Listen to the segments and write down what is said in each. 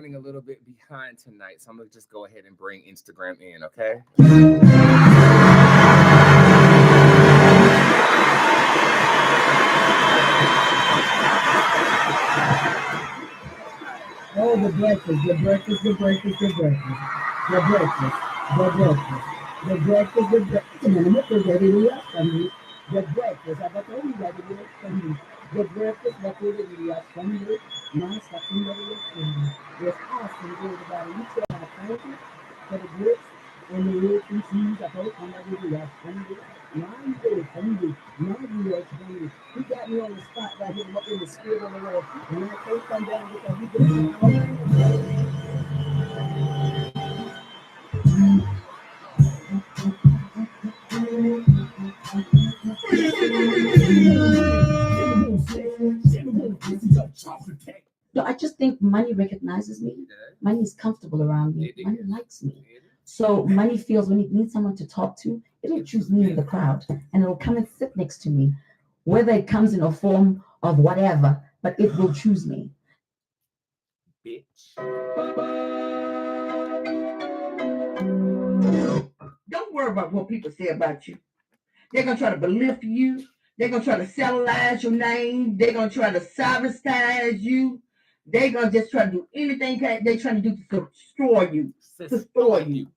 running a little bit behind tonight, so I'm going to just go ahead and bring Instagram in, okay? Oh, the breakfast. The breakfast. The breakfast. The breakfast. The breakfast. The breakfast. The breakfast. The breakfast. The breakfast. I got only that it is for me. The breakfast. What is it? We are Sunday. Now, something that is for me. It's awesome. Everybody, we tell our thank you for the grits and the rich and cheese. I hope somebody we are Sunday. Now you go Sunday. Now you are Sunday. He got me on the spot right here in the spirit of the Lord. And I can't come down because he can. No, I just think money recognizes me. Money is comfortable around me. Money likes me. So money feels when it needs someone to talk to, it'll choose me in the crowd and it'll come and sit next to me, whether it comes in a form of whatever, but it will choose me. Bitch. Don't worry about what people say about you. They're going to try to belittle you. They're going to try to satellite your name. They're going to try to sabotage you. They're going to just try to do anything they're trying to do to destroy you. Destroy you.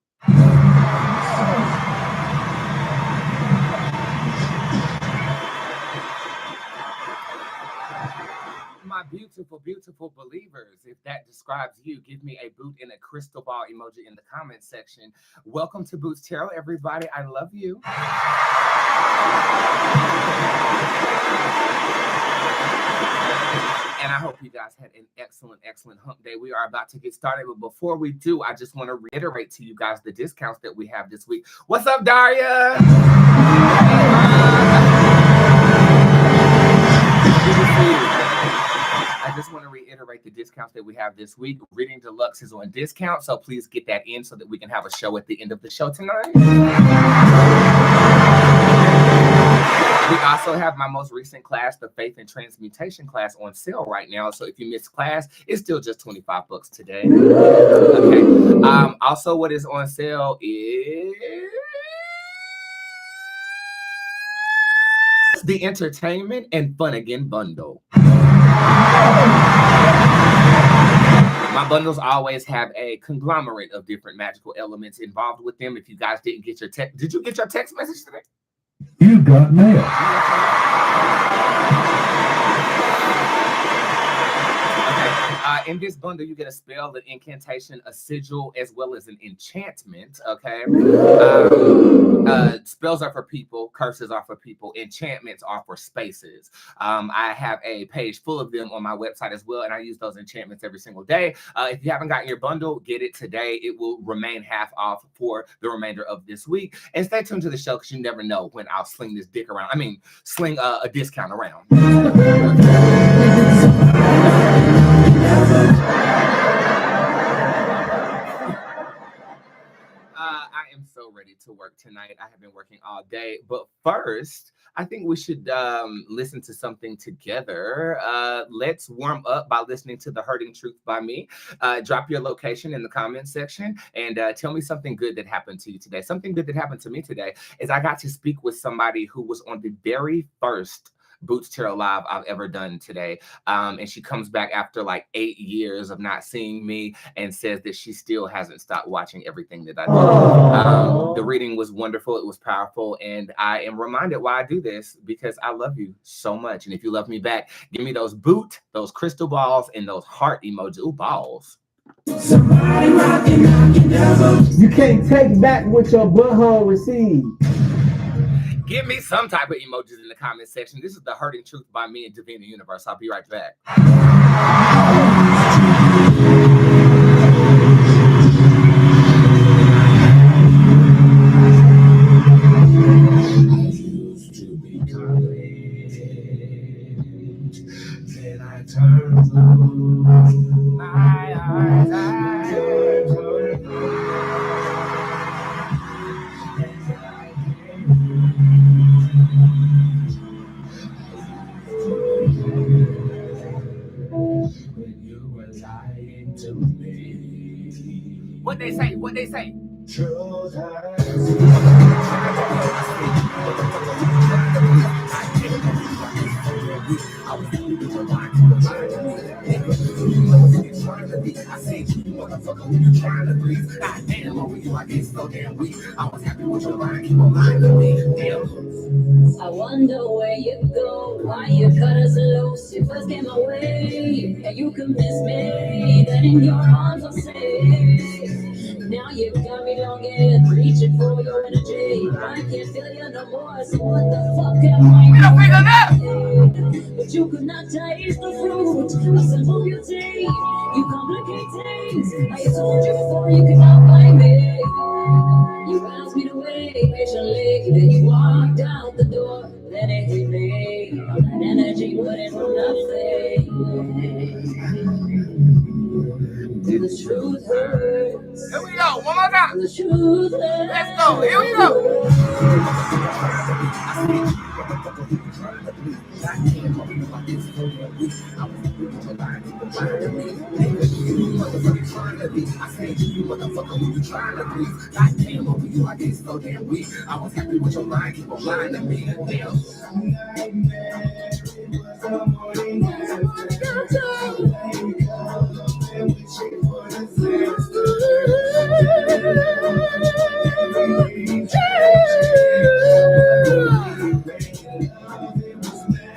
My beautiful, beautiful believers, if that describes you, give me a boot and a crystal ball emoji in the comment section. Welcome to Boots Tarot, everybody. I love you. And I hope you guys had an excellent, excellent hump day. We are about to get started, but before we do, I just want to reiterate to you guys the discounts that we have this week. What's up, Daria? Good to see you. I just want to reiterate the discounts that we have this week. Reading Deluxe is on discount, so please get that in so that we can have a show at the end of the show tonight. We also have my most recent class, the Faith and Transmutation class, on sale right now. So if you missed class, it's still just $25 today. Okay. Also, what is on sale is the Entertainment and Fun Again bundle. My bundles always have a conglomerate of different magical elements involved with them. If you guys didn't get your text, did you get your text message today? You got mail. In this bundle, you get a spell, an incantation, a sigil, as well as an enchantment. Okay. Spells are for people, curses are for people, enchantments are for spaces. I have a page full of them on my website as well, and I use those enchantments every single day. If you haven't gotten your bundle, get it today. It will remain half off for the remainder of this week. And stay tuned to the show because you never know when I'll sling this dick around. I mean, sling a discount around. I am so ready to work tonight. I have been working all day, but first, I think we should listen to something together. Let's warm up by listening to The Hurting Truth by me. Drop your location in the comments section and tell me something good that happened to you today. Something good that happened to me today is I got to speak with somebody who was on the very first Boots Tarot Live I've ever done today. And she comes back after like 8 years of not seeing me and says that she still hasn't stopped watching everything that I do. The reading was wonderful. It was powerful. And I am reminded why I do this because I love you so much. And if you love me back, give me those boot, those crystal balls, and those heart emojis. Ooh, balls. Somebody rockin', knockin' devil. You can't take back what your butthole received. Give me some type of emojis in the comment section. This is The Hurting Truth by me and Divine Universe. I'll be right back. I used to be confident, then I turned blue. My eyes, I turned blue. When you were lying. What they say? What they say? I wonder where you go, why you cut us loose. You first came away, and you can miss me. Then in your arms I'm safe. Now you got me longing, reaching for your energy. I can't feel you no more, so what the fuck am I doing? But you could not taste the fruit of simple beauty. You complicate things. I told you before, you cannot find me. You asked me to wait patiently, then you walked out the door. Then it hit me, all that energy went for nothing. The truth hurts. Here we go, one more time. The truth hurts. Let's go, here we go.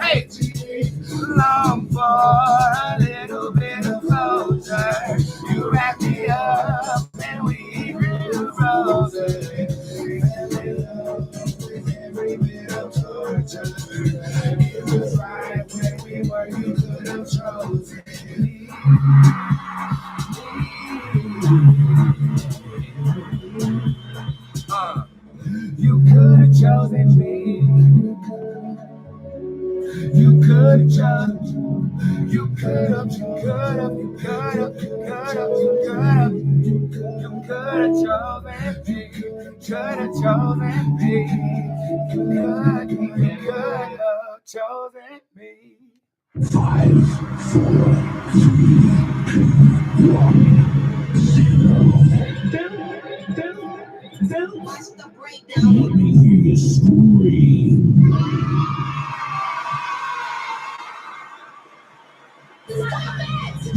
Hey, long for a little bit of closure. You wrap me up and we grew roses. Every bit of torture. It was right where we were. You could have chosen me. You could have chosen me. You could have chosen. You could have, you could have, you could have, you could have, you could have. You could have chosen me. Could have chosen me. You could have chosen me. 5, 4, 3, 2, 1, 0. Watch the breakdown. Let me hear you scream. Stop it!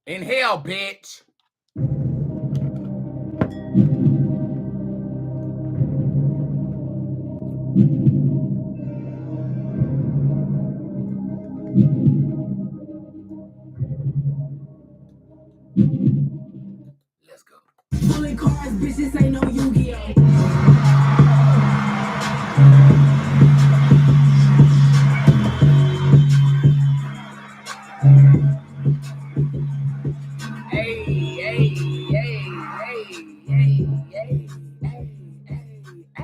Inhale, bitch. Let's go. Pulling cars, bitches ain't no Yu-Gi-Oh! Hey, hey, hey, hey, hey, hey, hey, hey.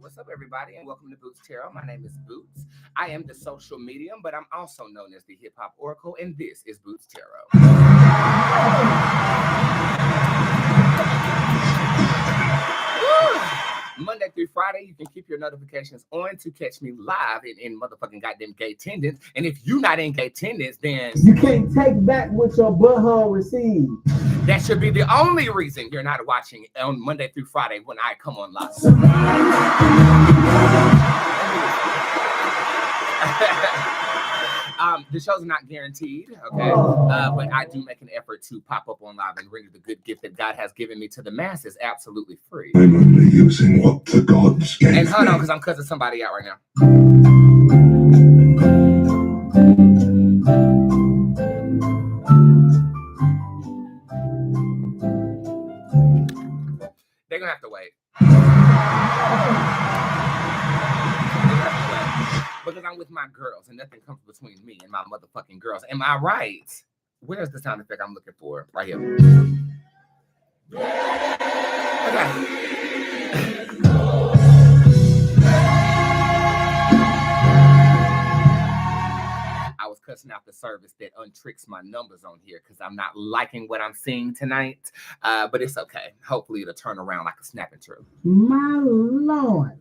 What's up, everybody, and welcome to Bootzé Tarot. My name is Bootz. I am the social medium, but I'm also known as the Hip Hop Oracle, and this is Bootzé Tarot. Monday through Friday, you can keep your notifications on to catch me live in motherfucking goddamn gay attendance. And if you're not in gay attendance, then You can't take back what your butthole received. that should be the only reason you're not watching on Monday through Friday when I come on live. The shows are not guaranteed, okay? But I do make an effort to pop up on live and render the good gift that God has given me to the masses absolutely free. I'm only using what the gods gave And hold on, me. because I'm cussing somebody out right now. They're gonna have to wait. Because I'm with my girls and nothing comes between me and my motherfucking girls. Am I right? Where's the sound effect I'm looking for? Right here. Okay. I was cussing cussing out the service that untricks my numbers on here because I'm not liking what I'm seeing tonight. But it's okay. Hopefully it'll turn around like a snapping turtle. My Lord.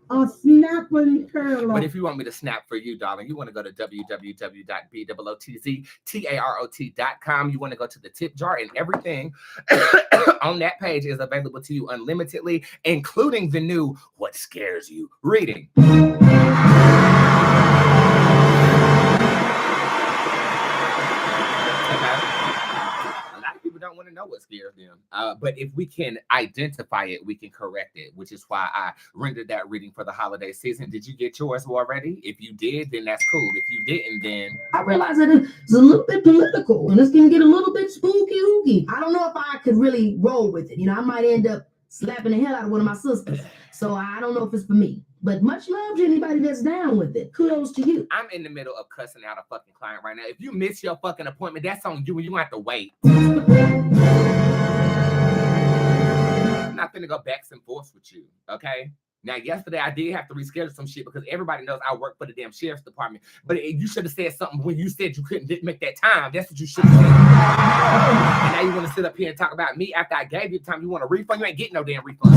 A snapping turtle. But if you want me to snap for you, darling, you want to go to www.bootzé.com. You want to go to the tip jar, and everything on that page is available to you unlimitedly, including the new What Scares You reading. Don't want to know what scares them, but if we can identify it, we can correct it, which is why I rendered that reading for the holiday season. Did you get yours already? If you did, then that's cool. If you didn't, then I realize that it's a little bit political and it's gonna get a little bit spooky. I don't know if I could really roll with it. You know, I might end up slapping the hell out of one of my sisters. So I don't know if it's for me. But much love to anybody that's down with it. Kudos to you. I'm in the middle of cussing out a fucking client right now. If you miss your fucking appointment, that's on you and you have to wait. I'm not finna go back and forth with you, okay? Now, yesterday I did have to reschedule some shit because everybody knows I work for the damn sheriff's department. But you should have said something when you said you didn't make that time. That's what you should have said. And now you want to sit up here and talk about me after I gave you the time. You want a refund? You ain't getting no damn refund.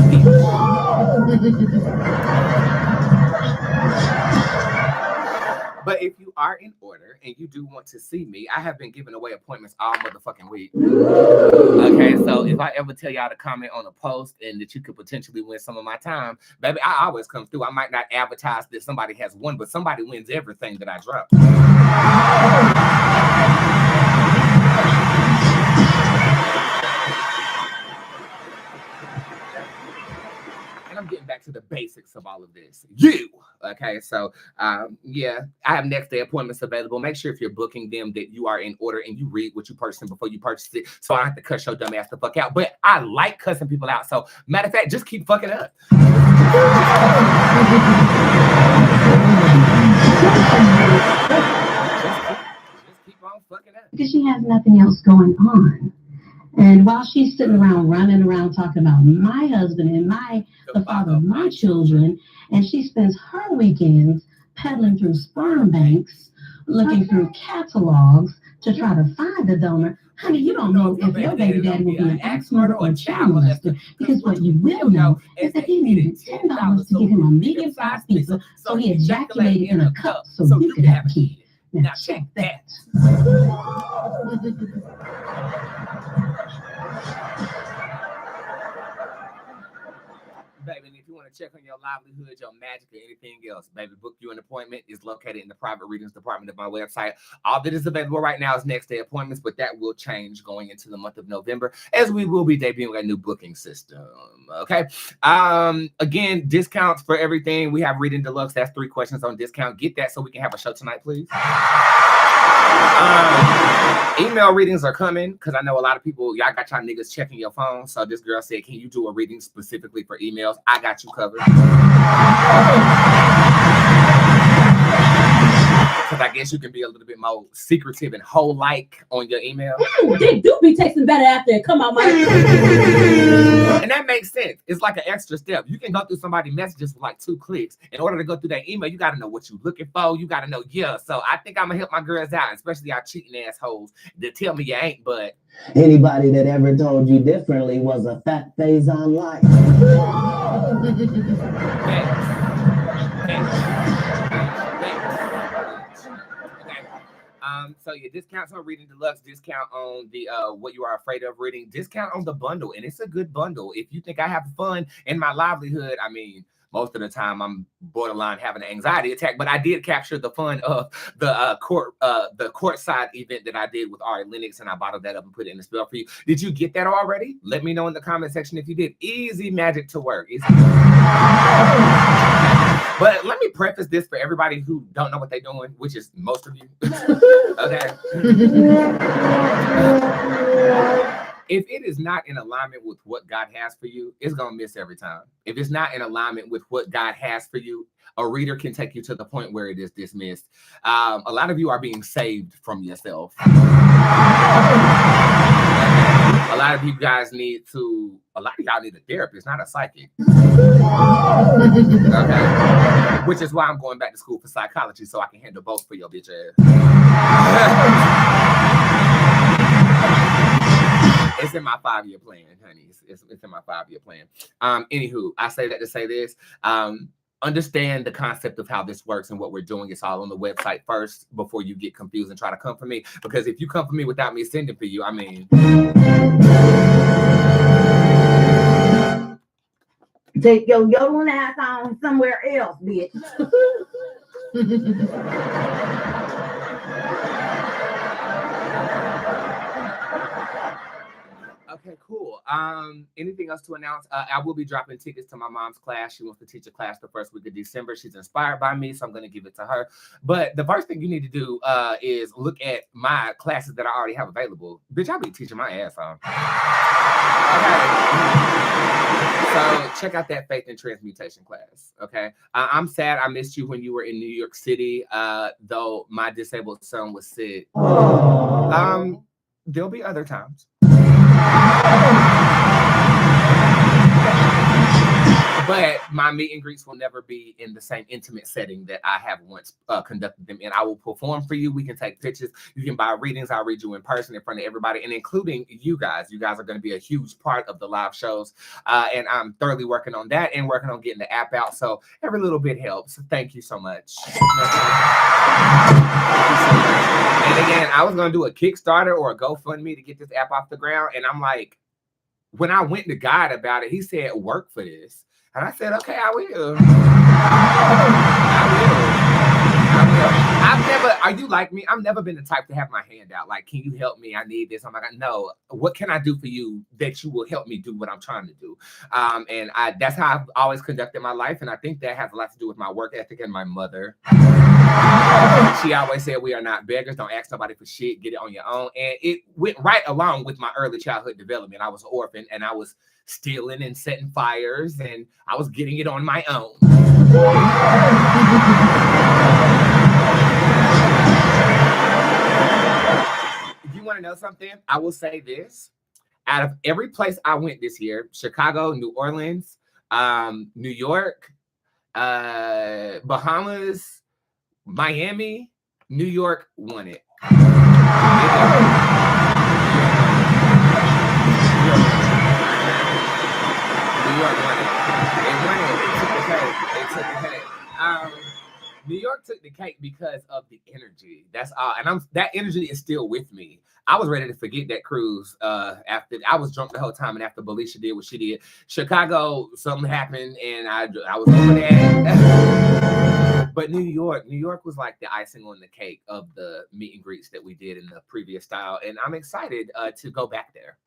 But if you are in order and you do want to see me, I have been giving away appointments all motherfucking week. Okay, so if I ever tell y'all to comment on a post and that you could potentially win some of my time, baby, I always come through. I might not advertise that somebody has won, but somebody wins everything that I drop. And I'm getting back to the basics of all of this. Okay, so yeah, I have next day appointments available. Make sure if you're booking them that you are in order and you read what you purchased before you purchase it, so I don't have to cuss your dumb ass the fuck out. But I like cussing people out, so matter of fact, just keep fucking up. Just keep on fucking up. Because she has nothing else going on. And while she's sitting around running around talking about my husband and the father of my children, and she spends her weekends peddling through sperm banks, looking through catalogs to try to find the donor, honey, you don't know if your baby daddy will be an axe murderer or a child molester, because what you will know is that he needed $10 to give him a medium-sized pizza, so he ejaculated in a cup so you could have a kid. Now check that. Baby, and if you want to check on your livelihood, your magic, or anything else, baby, book you an appointment. Is located in the private readings department of my website. All that is available right now is next day appointments, but that will change going into the month of November as we will be debuting a new booking system. Okay. Again, discounts for everything. We have Reading Deluxe. That's 3 questions on discount. Get that so we can have a show tonight, please. Email readings are coming because I know a lot of people, y'all got y'all niggas checking your phone. So this girl said, can you do a reading specifically for emails? I got you covered. Because I guess you can be a little bit more secretive and hoe-like on your email. Dick do be texting better after it come out my And that makes sense. It's like an extra step. You can go through somebody's messages with like 2 clicks. In order to go through that email, you got to know what you're looking for. You got to know, yeah. So I think I'm going to help my girls out, especially y'all cheating assholes that tell me you ain't, but. Anybody that ever told you differently was a fat phase on life. So your discounts on Reading Deluxe, discount on the What You Are Afraid of reading, discount on the bundle, and it's a good bundle. If you think I have fun in my livelihood, I mean, most of the time I'm borderline having an anxiety attack, but I did capture the fun of the courtside event that I did with Ari Lennox, and I bottled that up and put it in the spell for you. Did you get that already? Let me know in the comment section if you did. Easy magic to work. Easy. But let me preface this for everybody who don't know what they're doing, which is most of you. Okay. If it is not in alignment with what God has for you, it's going to miss every time. If it's not in alignment with what God has for you, a reader can take you to the point where it is dismissed. A lot of you are being saved from yourself. A lot of you guys need to a lot of y'all need a therapist, not a psychic. Okay. Which is why I'm going back to school for psychology so I can handle both for your bitch ass. It's in my 5-year plan, honey. It's in my 5-year plan. Anywho, I say that to say this. Understand the concept of how this works and what we're doing. It's all on the website first before you get confused and try to come for me. Because if you come for me without me sending for you, I mean... Take your yodeling ass on somewhere else, bitch. Okay, cool. Anything else to announce? I will be dropping tickets to my mom's class. She wants to teach a class the first week of December. She's inspired by me, so I'm going to give it to her. But the first thing you need to do is look at my classes that I already have available. Bitch, I'll be teaching my ass off. Okay. So check out that Faith and Transmutation class, okay? I'm sad I missed you when you were in New York City, though my disabled son was sick. There'll be other times. But my meet and greets will never be in the same intimate setting that I have once conducted them in. I will perform for you. We can take pictures. You can buy readings. I'll read you in person in front of everybody, and including you guys. You guys are going to be a huge part of the live shows. And I'm thoroughly working on that and working on getting the app out. So every little bit helps. Thank you so much. Thank you so much. And again, I was going to do a Kickstarter or a GoFundMe to get this app off the ground. And I'm like, when I went to God about it, he said, work for this. And I said, okay, I will. I've never, are you like me? I've never been the type to have my hand out. Like, can you help me? I need this. I'm like, no, what can I do for you that you will help me do what I'm trying to do? And that's how I've always conducted my life. And I think that has a lot to do with my work ethic and my mother. She always said, we are not beggars. Don't ask nobody for shit. Get it on your own. And it went right along with my early childhood development. I was an orphan and I was stealing and setting fires and I was getting it on my own. If you want to know something, I will say this. Out of every place I went this year, Chicago, New Orleans, New York, Bahamas, Miami, New York won it. New York won it. It won it. It took the cake. It took the cake. New York took the cake because of the energy. That's all. And that energy is still with me. I was ready to forget that cruise after I was drunk the whole time, and after Belisha did what she did. Chicago, something happened, and I was over that. But New York was like the icing on the cake of the meet and greets that we did in the previous style, and I'm excited to go back there.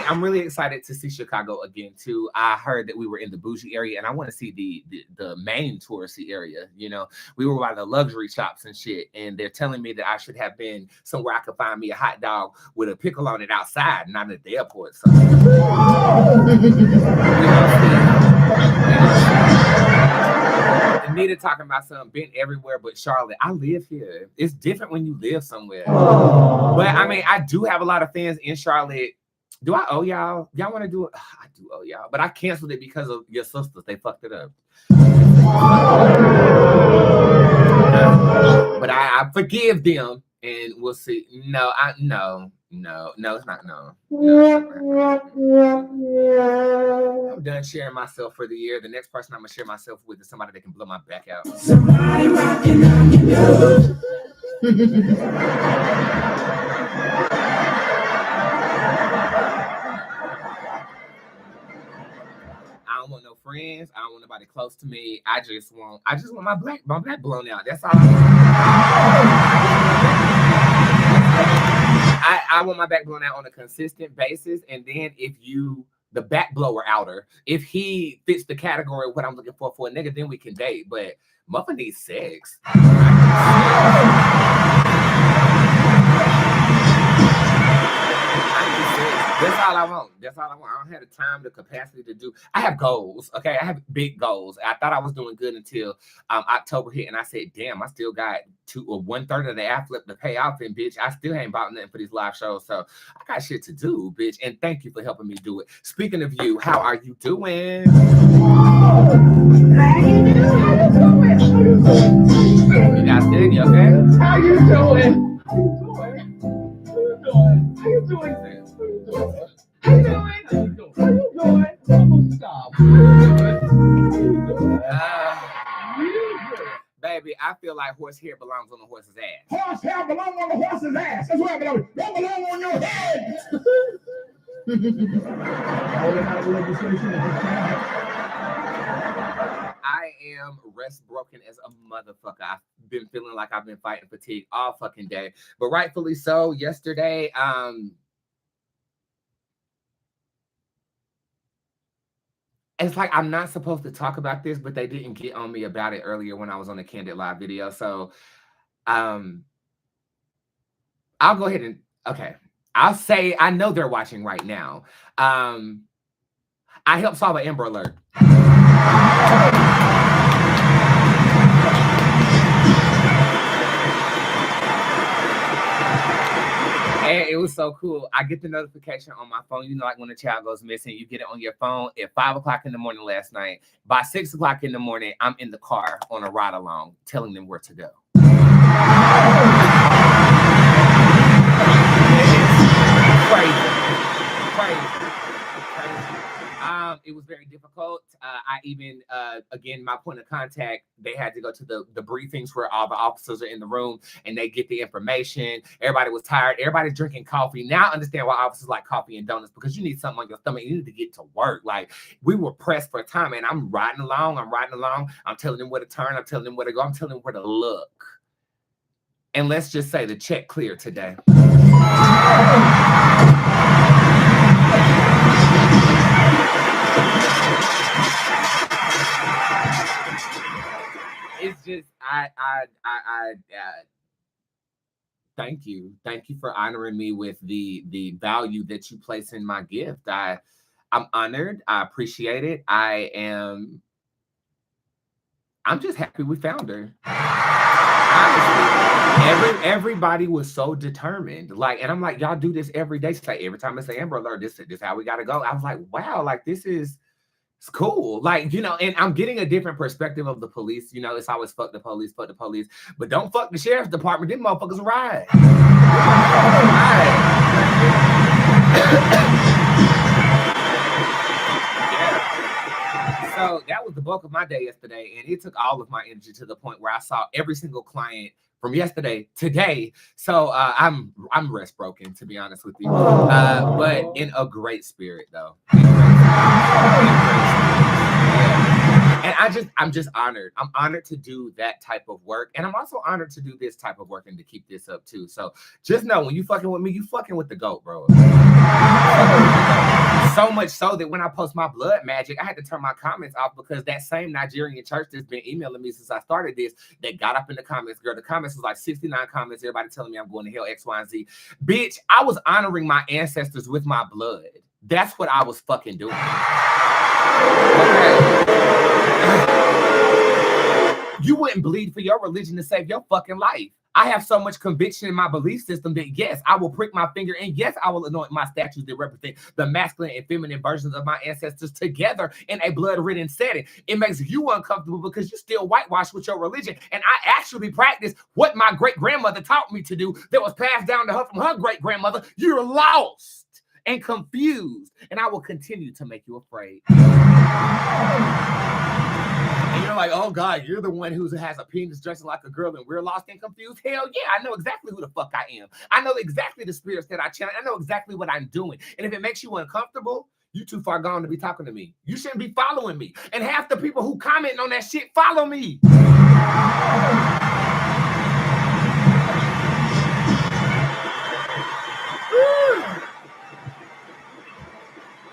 I'm really excited to see Chicago again too. I heard that we were in the bougie area, and I want to see the main touristy area. You know, we were by the luxury shops and shit, and they're telling me that I should have been somewhere I could find me a hot dog with a pickle on it outside, not at the airport. So, Anita talking about something, been everywhere but Charlotte. I live here. It's different when you live somewhere. But I mean, I do have a lot of fans in Charlotte. Do I owe y'all? Y'all want to do it? I do owe y'all, but I canceled it because of your sisters. They fucked it up. But I forgive them, and we'll see. No, it's not. No. I'm done sharing myself for the year. The next person I'm gonna share myself with is somebody that can blow my back out. Somebody rocking on you. I don't want no friends. I don't want nobody close to me. I just want my back blown out. That's all I want. I want my back blown out on a consistent basis. And then if the back blower outer, if he fits the category of what I'm looking for a nigga, then we can date. But mother needs sex. That's all I want. That's all I want. I don't have the time, the capacity to do. I have goals. Okay, I have big goals. I thought I was doing good until October hit, and I said, "Damn, I still got 1/3 of the ad flip to pay off, and bitch, I still ain't bought nothing for these live shows. So I got shit to do, bitch. And thank you for helping me do it. Speaking of you, how are you doing? You got steady, okay? How you doing? How you doing? Baby, I feel like horsehair belongs on the horse's ass. Horsehair belongs on the horse's ass. That's where it belongs. Don't belong on your head. I am rest broken as a motherfucker. I've been feeling like I've been fighting fatigue all fucking day, but rightfully so. Yesterday, it's like I'm not supposed to talk about this, but they didn't get on me about it earlier when I was on the Candid Live video. So I'll go ahead and, okay. I'll say, I know they're watching right now. I helped solve an Amber Alert. And it was so cool. I get the notification on my phone. You know, like when a child goes missing, you get it on your phone at 5 o'clock in the morning last night. By 6 o'clock in the morning, I'm in the car on a ride along, telling them where to go. Crazy. It was very difficult. I even, again, my point of contact, they had to go to the briefings where all the officers are in the room and they get the information. Everybody was tired. Everybody's drinking coffee. Now I understand why officers like coffee and donuts, because you need something on your stomach. You need to get to work. Like, we were pressed for time, and I'm riding along. I'm telling them where to turn. I'm telling them where to go. I'm telling them where to look. And let's just say the check cleared today. It's just, I thank you for honoring me with the value that you place in my gift. I'm honored. I appreciate it. I'm just happy we found her. Honestly, everybody was so determined. Like, and I'm like, y'all do this every day. She's like, every time it's an Amber Alert, this is how we gotta go. I was like, wow, like it's cool. Like, you know, and I'm getting a different perspective of the police. You know, it's always fuck the police, but don't fuck the sheriff's department. Them motherfuckers ride. So that was the bulk of my day yesterday, and it took all of my energy to the point where I saw every single client from yesterday today. So I'm rest broken, to be honest with you, but in a great spirit though. And I'm just honored. I'm honored to do that type of work. And I'm also honored to do this type of work and to keep this up too. So just know, when you fucking with me, you fucking with the GOAT, bro. So much so that when I post my blood magic, I had to turn my comments off, because that same Nigerian church that's been emailing me since I started this, they got up in the comments, girl. The comments was like 69 comments. Everybody telling me I'm going to hell, X, Y, and Z. Bitch, I was honoring my ancestors with my blood. That's what I was fucking doing. Okay. You wouldn't bleed for your religion to save your fucking life. I have so much conviction in my belief system that yes, I will prick my finger, and yes, I will anoint my statues that represent the masculine and feminine versions of my ancestors together in a blood-ridden setting. It makes you uncomfortable because you still whitewash with your religion, and I actually practice what my great-grandmother taught me to do that was passed down to her from her great-grandmother. You're lost and confused, and I will continue to make you afraid. And you're like, oh God, you're the one who has a penis dressing like a girl and we're lost and confused? Hell yeah, I know exactly who the fuck I am. I know exactly the spirits that I channel. I know exactly what I'm doing. And if it makes you uncomfortable, you too far gone to be talking to me. You shouldn't be following me. And half the people who comment on that shit follow me.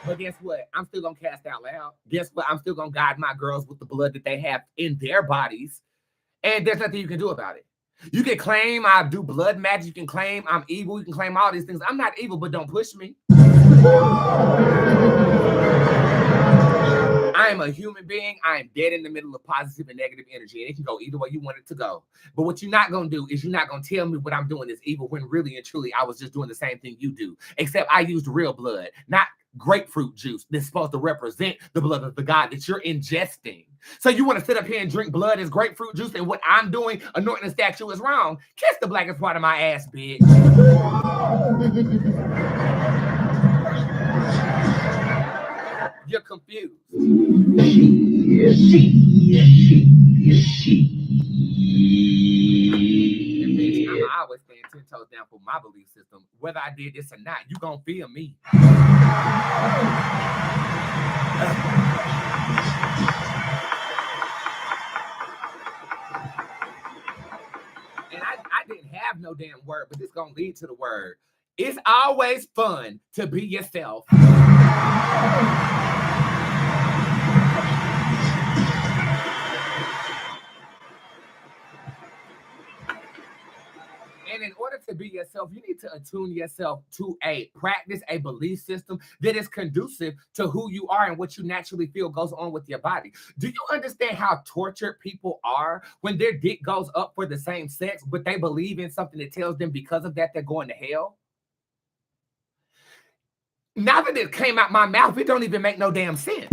But guess what? I'm still going to cast out loud. Guess what? I'm still going to guide my girls with the blood that they have in their bodies. And there's nothing you can do about it. You can claim I do blood magic. You can claim I'm evil. You can claim all these things. I'm not evil, but don't push me. I am a human being. I am dead in the middle of positive and negative energy, and it can go either way you want it to go. But what you're not going to do is you're not going to tell me what I'm doing is evil when really and truly I was just doing the same thing you do, except I used real blood, not grapefruit juice that's supposed to represent the blood of the God that you're ingesting. So you want to sit up here and drink blood as grapefruit juice, and what I'm doing, anointing a statue, is wrong? Kiss the blackest part of my ass, bitch. You're confused. I always stand 10 toes down for my belief system. Whether I did this or not, you gonna feel me. And I didn't have no damn word, but this gonna lead to the word. It's always fun to be yourself. And in order to be yourself, you need to attune yourself to a belief system that is conducive to who you are and what you naturally feel goes on with your body. Do you understand how tortured people are when their dick goes up for the same sex, but they believe in something that tells them because of that they're going to hell? Now that it came out my mouth, it don't even make no damn sense.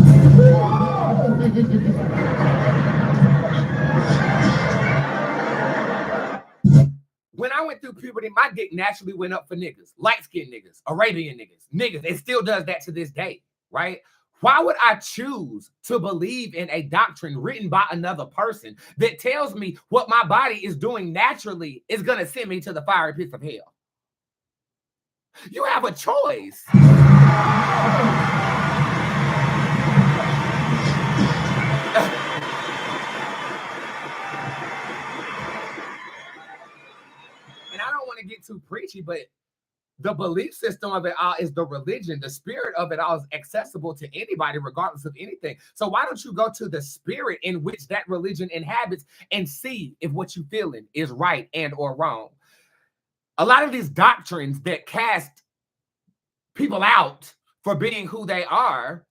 When I went through puberty, my dick naturally went up for niggas, light-skinned niggas, Arabian niggas. It still does that to this day, right? Why would I choose to believe in a doctrine written by another person that tells me what my body is doing naturally is going to send me to the fiery pits of hell? You have a choice. And I don't want to get too preachy, but the belief system of it all is the religion. The spirit of it all is accessible to anybody, regardless of anything. So why don't you go to the spirit in which that religion inhabits and see if what you're feeling is right and or wrong? A lot of these doctrines that cast people out for being who they are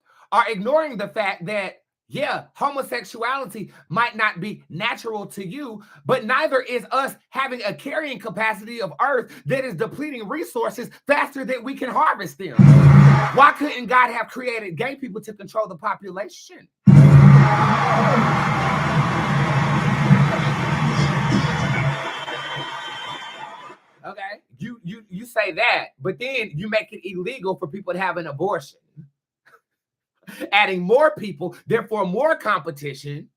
ignoring the fact that, yeah, homosexuality might not be natural to you, but neither is us having a carrying capacity of earth that is depleting resources faster than we can harvest them. Why couldn't God have created gay people to control the population? Okay, you say that, but then you make it illegal for people to have an abortion. Adding more people, therefore more competition.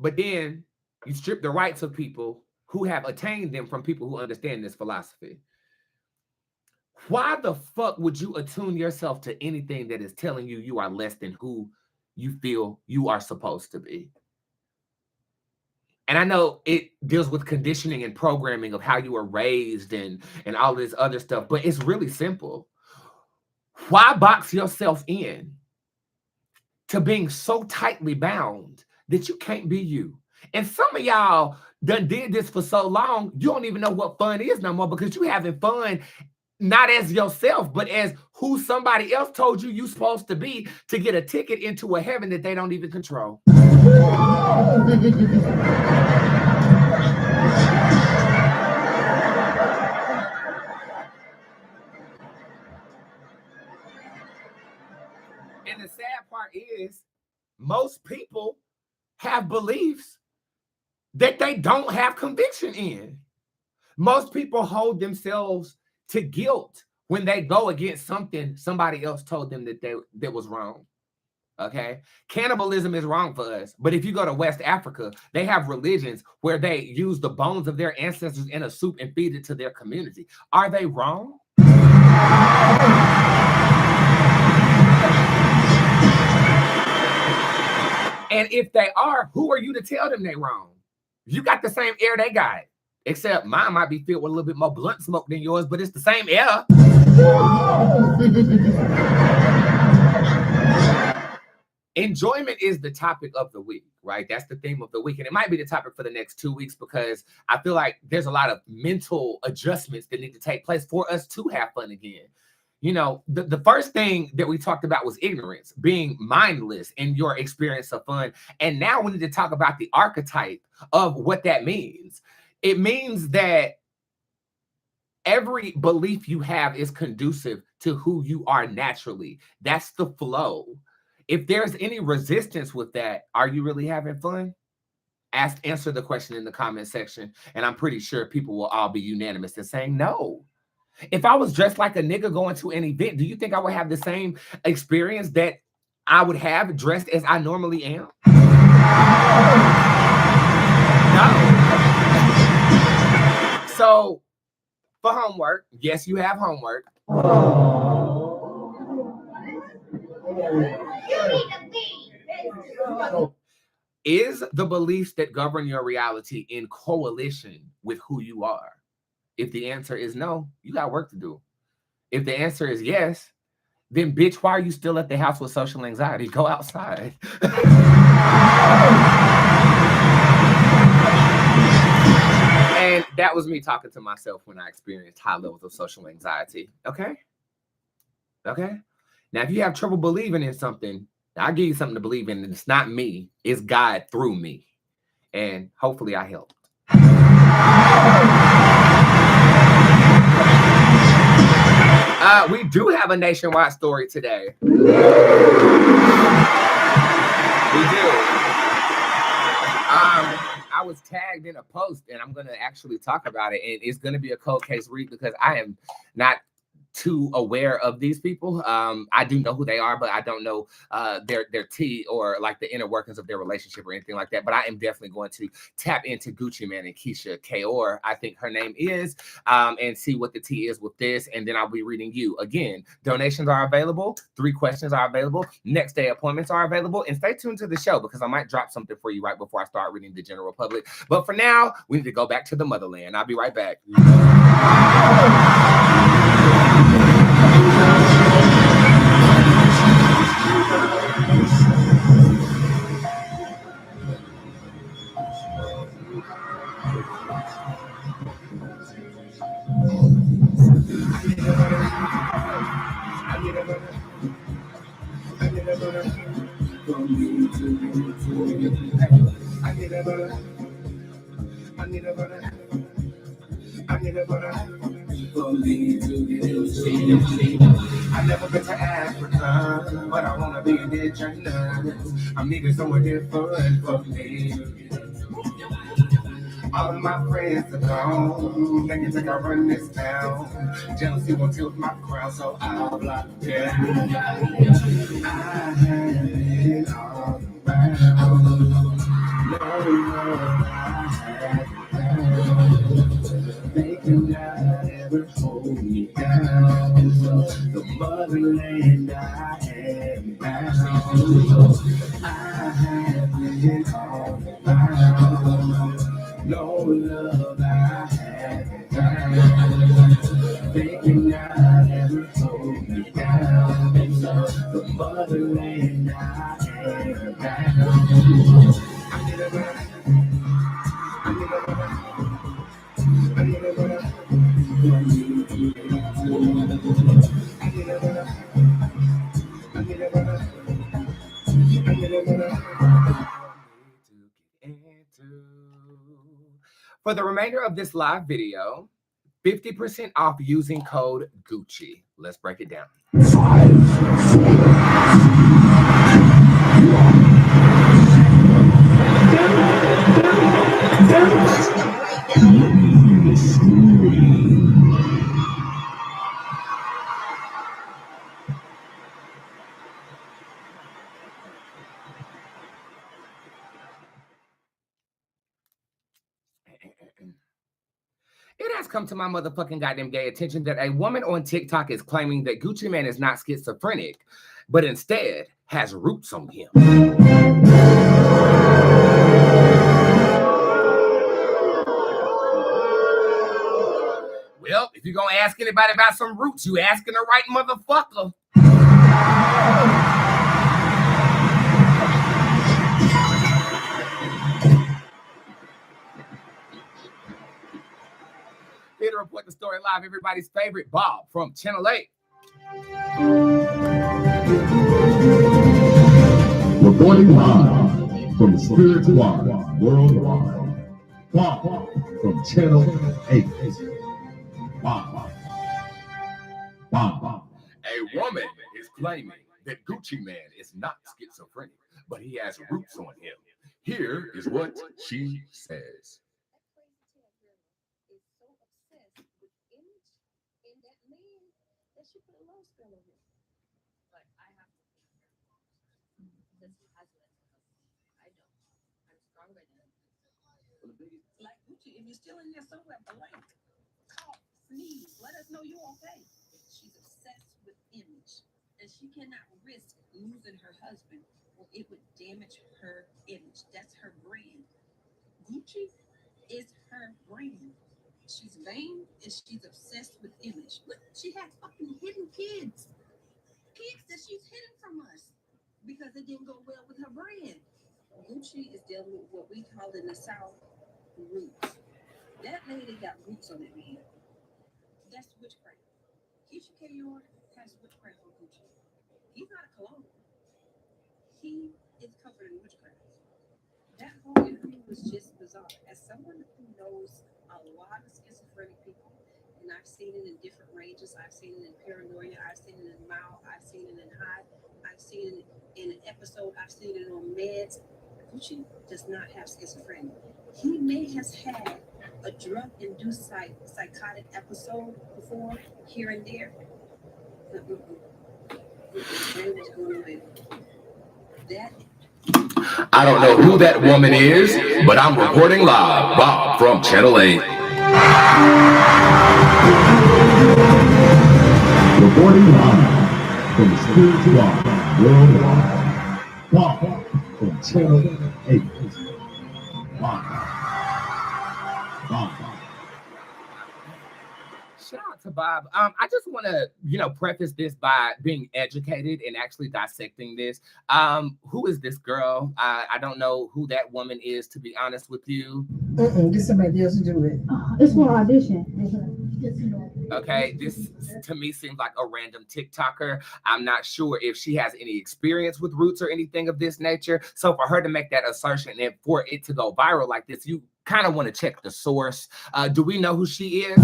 But then you strip the rights of people who have attained them from people who understand this philosophy. Why the fuck would you attune yourself to anything that is telling you you are less than who you feel you are supposed to be? And I know it deals with conditioning and programming of how you were raised and all this other stuff, but it's really simple. Why box yourself in to being so tightly bound that you can't be you? And some of y'all done did this for so long, you don't even know what fun is no more, because you having fun not as yourself, but as who somebody else told you you're supposed to be to get a ticket into a heaven that they don't even control. And the sad part is, most people have beliefs that they don't have conviction in. Most people hold themselves to guilt when they go against something somebody else told them that was wrong. Okay, cannibalism is wrong for us, but if you go to West Africa, they have religions where they use the bones of their ancestors in a soup and feed it to their community. Are they wrong? And if they are, who are you to tell them they're wrong? You got the same air they got, except mine might be filled with a little bit more blunt smoke than yours, but it's the same air. enjoyment is the topic of the week, right? That's the theme of the week. And it might be the topic for the next 2 weeks because I feel like there's a lot of mental adjustments that need to take place for us to have fun again. You know, the first thing that we talked about was ignorance, being mindless in your experience of fun. And now we need to talk about the archetype of what that means. It means that every belief you have is conducive to who you are naturally. That's the flow. If there's any resistance with that, are you really having fun? Answer the question in the comment section. And I'm pretty sure people will all be unanimous in saying no. If I was dressed like a nigga going to an event, do you think I would have the same experience that I would have dressed as I normally am? No. So for homework, yes, you have homework. Is the beliefs that govern your reality in coalition with who you are? If the answer is no, you got work to do. If the answer is yes, then bitch, why are you still at the house with social anxiety? Go outside. And that was me talking to myself when I experienced high levels of social anxiety. Okay? Okay? Now, if you have trouble believing in something, I'll give you something to believe in. And it's not me. It's God through me. And hopefully I helped. We do have a nationwide story today. We do. I was tagged in a post, and I'm going to actually talk about it. And it's going to be a cold case read because I am not too aware of these people. I do know who they are, but I don't know their tea or like the inner workings of their relationship or anything like that. But I am definitely going to tap into Gucci Mane and Keisha Kaor, I think her name is, and see what the tea is with this. And then I'll be reading you. Again, donations are available. 3 questions are available. Next day appointments are available. And stay tuned to the show because I might drop something for you right before I start reading the general public. But for now, we need to go back to the motherland. I'll be right back. I never been to Africa, but I wanna be in there China. I'm needing somewhere different for me. All of my friends are gone. They can take I run this town. Jealousy won't tilt my crown, so I'll block them. I have been all around. They cannot ever hold me down. The motherland I am bound. I have been all around. No love I have found. They cannot ever hold me down. The motherland I am bound. For the remainder of this live video, 50% off using code Gucci. Let's break it down. It has come to my motherfucking goddamn gay attention that a woman on TikTok is claiming that Gucci Mane is not schizophrenic, but instead has roots on him. Well, if you're gonna ask anybody about some roots, you asking the right motherfucker. to report the story live. Everybody's favorite, Bob from Channel 8. Reporting live from Spirit Squad Worldwide. Bob from Channel 8. Bob. A woman is claiming that Gucci Man is not schizophrenic, but he has roots on him. Here is what she says. Like Gucci, if you're still in there somewhere, blank, cough, sneeze, let us know you're okay. She's obsessed with image, and she cannot risk losing her husband, or it would damage her image. That's her brand. Gucci is her brand. She's vain, and she's obsessed with image. Look, she has fucking hidden kids that she's hidden from us because it didn't go well with her brand. Gucci is dealing with what we call in the South roots. That lady got roots on that man. That's witchcraft. Keisha Kayor has witchcraft on Gucci. He's not a cologne. He is covered in witchcraft. That whole interview was just bizarre. As someone who knows a lot of schizophrenic people, and I've seen it in different ranges. I've seen it in paranoia. I've seen it in mild. I've seen it in high. I've seen it in an episode. I've seen it on meds. Gucci does not have schizophrenia. He may have had a drug-induced psychotic episode before, here and there. I don't know who that woman is, but I'm reporting live. Bob from Channel 8. Reporting live from Spirit Squad Worldwide. Bob from Channel 8. Bob. Shout out to Bob. I just want to, preface this by being educated and actually dissecting this. Who is this girl? I don't know who that woman is, to be honest with you. Get somebody else to do it. It's for audition. Okay, this to me seems like a random TikToker. I'm not sure if she has any experience with roots or anything of this nature. So for her to make that assertion and for it to go viral like this, you kind of want to check the source. Do we know who she is?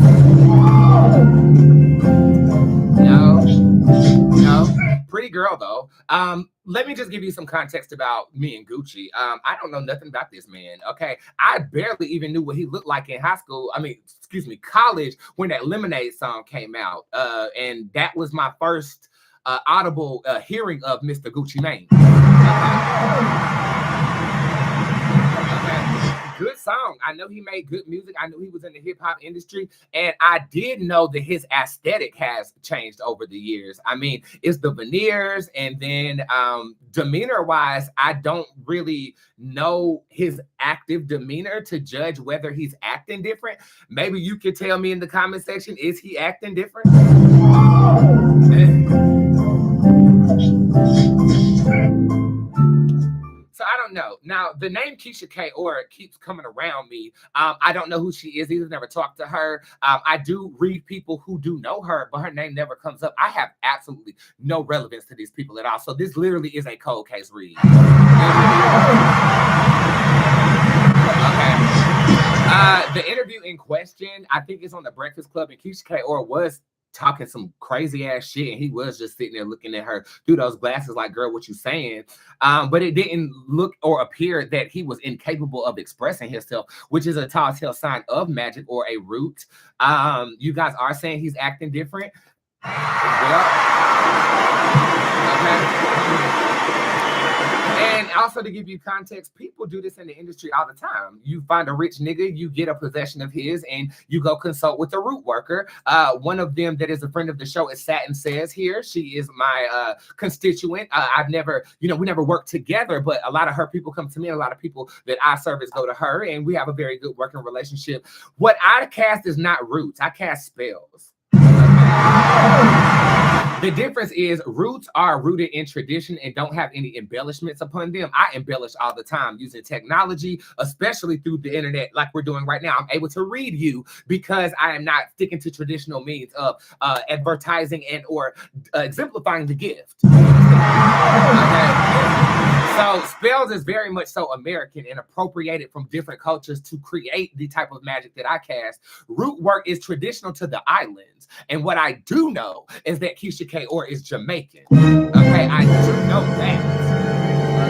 No. Pretty girl though. Let me just give you some context about me and Gucci. I don't know nothing about this man. Okay, I barely even knew what he looked like in college when that Lemonade song came out, and that was my first audible hearing of Mr. Gucci Mane. Good song. I know he made good music. I knew he was in the hip hop industry, and I did know that his aesthetic has changed over the years. I mean, it's the veneers, and then demeanor wise, I don't really know his active demeanor to judge whether he's acting different. Maybe you could tell me in the comment section, is he acting different? So I don't know. Now, the name Keisha Kayor keeps coming around me. I don't know who she is either. Never talked to her. I do read people who do know her, but her name never comes up. I have absolutely no relevance to these people at all. So this literally is a cold case read. Okay. The interview in question, I think it's on the Breakfast Club, and Keisha Kayor was talking some crazy ass shit, and he was just sitting there looking at her through those glasses like, girl, what you saying? But it didn't look or appear that he was incapable of expressing himself, which is a telltale sign of magic or a root. You guys are saying he's acting different. Well, okay. And also to give you context, people do this in the industry all the time. You find a rich nigga, you get a possession of his, and you go consult with a root worker. One of them that is a friend of the show is Satin Says here. She is my constituent. I've never, we never worked together, but a lot of her people come to me. A lot of people that I service go to her, and we have a very good working relationship. What I cast is not roots. I cast spells. The difference is roots are rooted in tradition and don't have any embellishments upon them. I embellish all the time using technology, especially through the internet, like we're doing right now. I'm able to read you because I am not sticking to traditional means of advertising and or exemplifying the gift. Okay. So spells is very much so American and appropriated from different cultures to create the type of magic that I cast. Root work is traditional to the islands. And what I do know is that Keisha K. Orr is Jamaican. Okay, I do know that.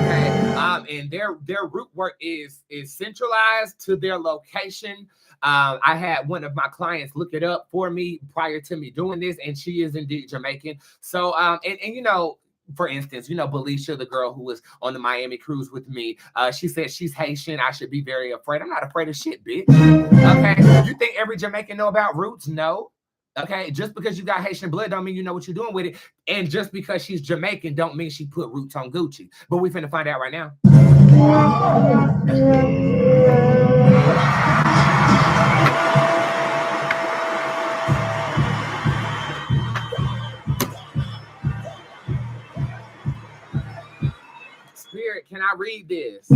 Okay. And their root work is centralized to their location. I had one of my clients look it up for me prior to me doing this, and she is indeed Jamaican. So and you know, for instance, you know, Belisha, the girl who was on the Miami cruise with me, she said she's Haitian. I should be very afraid. I'm not afraid of shit, bitch. Okay. You think every Jamaican know about roots? No. Okay. Just because you got Haitian blood don't mean you know what you're doing with it. And just because she's Jamaican don't mean she put roots on Gucci. But we finna find out right now. Spirit, can I read this?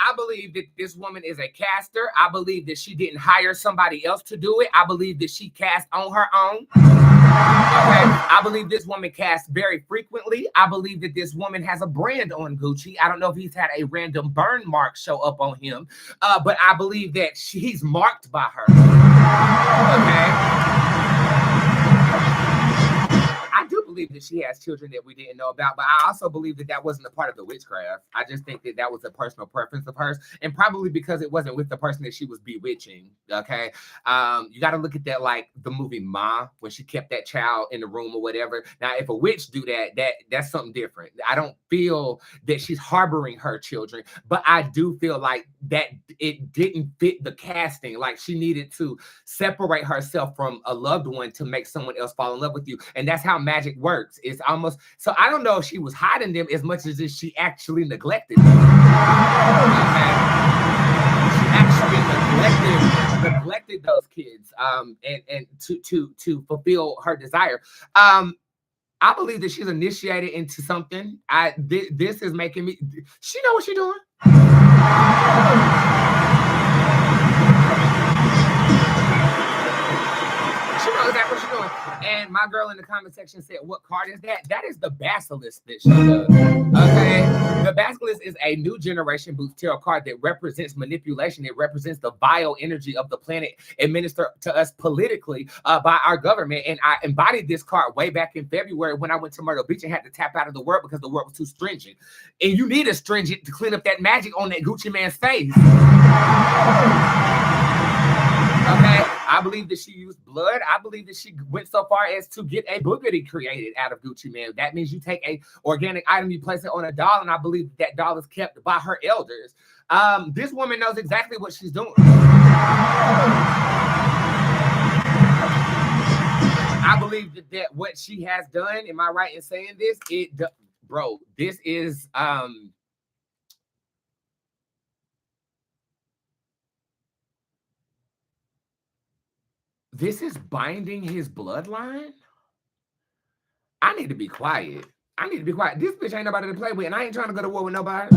I believe that this woman is a caster. I believe that she didn't hire somebody else to do it. I believe that she cast on her own. Okay. I believe this woman casts very frequently. I believe that this woman has a brand on Gucci. I don't know if he's had a random burn mark show up on him, but I believe that he's marked by her. Okay. I do believe that she has children that we didn't know about, but I also believe that that wasn't a part of the witchcraft. I just think that that was a personal preference of hers, and probably because it wasn't with the person that she was bewitching. Okay, you got to look at that like the movie Ma, when she kept that child in the room or whatever. Now, if a witch do that's something different. I don't feel that she's harboring her children, but I do feel like that it didn't fit the casting. Like she needed to separate herself from a loved one to make someone else fall in love with you, and that's how magic works. It's almost so I don't know if she was hiding them as much as if she actually neglected them. Okay. She actually neglected those kids and to fulfill her desire. I believe that she's initiated into something. This is making me. She know what she's doing. She knows exactly what she's doing. And my girl in the comment section said, what card is that? That is the Basilisk that she does. Okay. The Basilisk is a new generation Bootzé tarot card that represents manipulation. It represents the vile energy of the planet administered to us politically by our government. And I embodied this card way back in February when I went to Myrtle Beach and had to tap out of the world because the world was too stringent. And you need a stringent to clean up that magic on that Gucci man's face. Okay, I believe that she used blood. I believe that she went so far as to get a boogity created out of Gucci man. That means you take a organic item, you place it on a doll, and I believe that doll is kept by her elders. This woman knows exactly what she's doing. I believe that what she has done, am I right in saying this? Bro, this is this is binding his bloodline? I need to be quiet. This bitch ain't nobody to play with, and I ain't trying to go to war with nobody.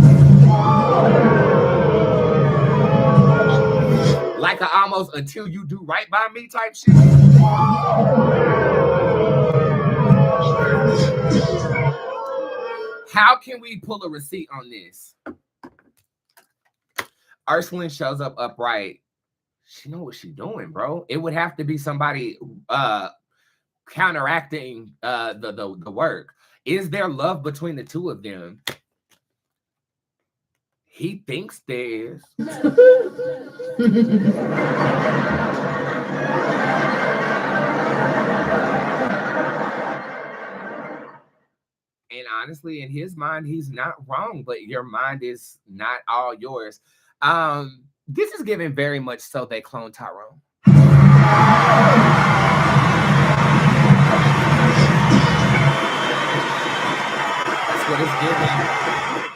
Like a almost until you do right by me type shit. How can we pull a receipt on this? Ursulin shows up upright. She know what she's doing, bro. It would have to be somebody counteracting the work. Is there love between the two of them? He thinks there is. And honestly, in his mind, he's not wrong, but your mind is not all yours. This is given very much so they clone Tyrone. That's what it's giving.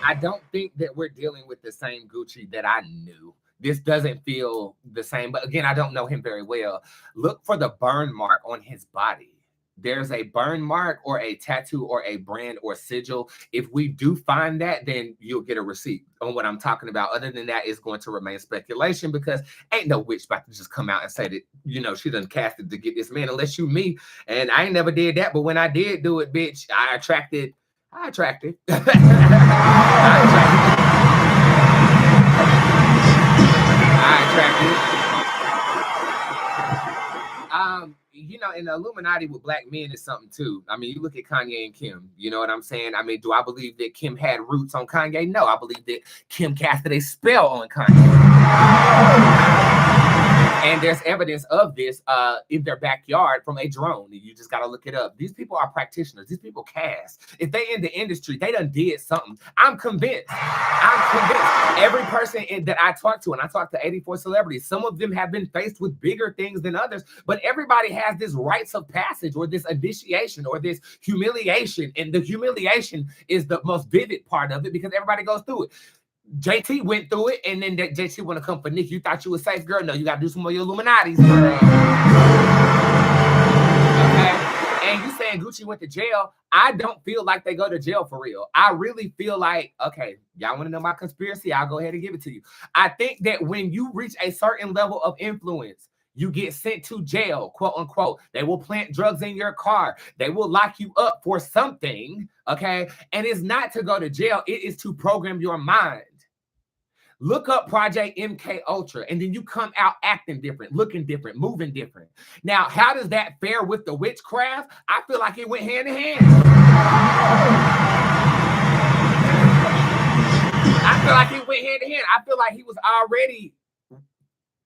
I don't think that we're dealing with the same Gucci that I knew. This doesn't feel the same. But again, I don't know him very well. Look for the burn mark on his body. There's a burn mark or a tattoo or a brand or sigil. If we do find that, then you'll get a receipt on what I'm talking about. Other than that, it's going to remain speculation because ain't no witch about to just come out and say that, you know, she done casted to get this man, unless you me. And I ain't never did that. But when I did do it, bitch, I attracted. I attracted. You know, in the Illuminati with black men is something too. I mean, you look at Kanye and Kim, you know what I'm saying? I mean, do I believe that Kim had roots on Kanye? No, I believe that Kim casted a spell on Kanye. And there's evidence of this in their backyard from a drone. You just got to look it up. These people are practitioners. These people cast. If they in the industry, they done did something. I'm convinced. Every person that I talk to, and I talk to 84 celebrities, some of them have been faced with bigger things than others, but everybody has this rites of passage or this initiation or this humiliation. And the humiliation is the most vivid part of it because everybody goes through it. JT went through it, and then JT want to come for Nick. You thought you were safe, girl. No, you got to do some more Illuminati's, girl. Okay? And you saying Gucci went to jail. I don't feel like they go to jail for real. I really feel like, okay, y'all want to know my conspiracy? I'll go ahead and give it to you. I think that when you reach a certain level of influence, you get sent to jail, quote unquote. They will plant drugs in your car. They will lock you up for something, okay? And it's not to go to jail. It is to program your mind. Look up Project MK Ultra, and then you come out acting different, looking different, moving different. Now, how does that fare with the witchcraft? I feel like it went hand in hand. I feel like it went hand in hand. I feel like he was already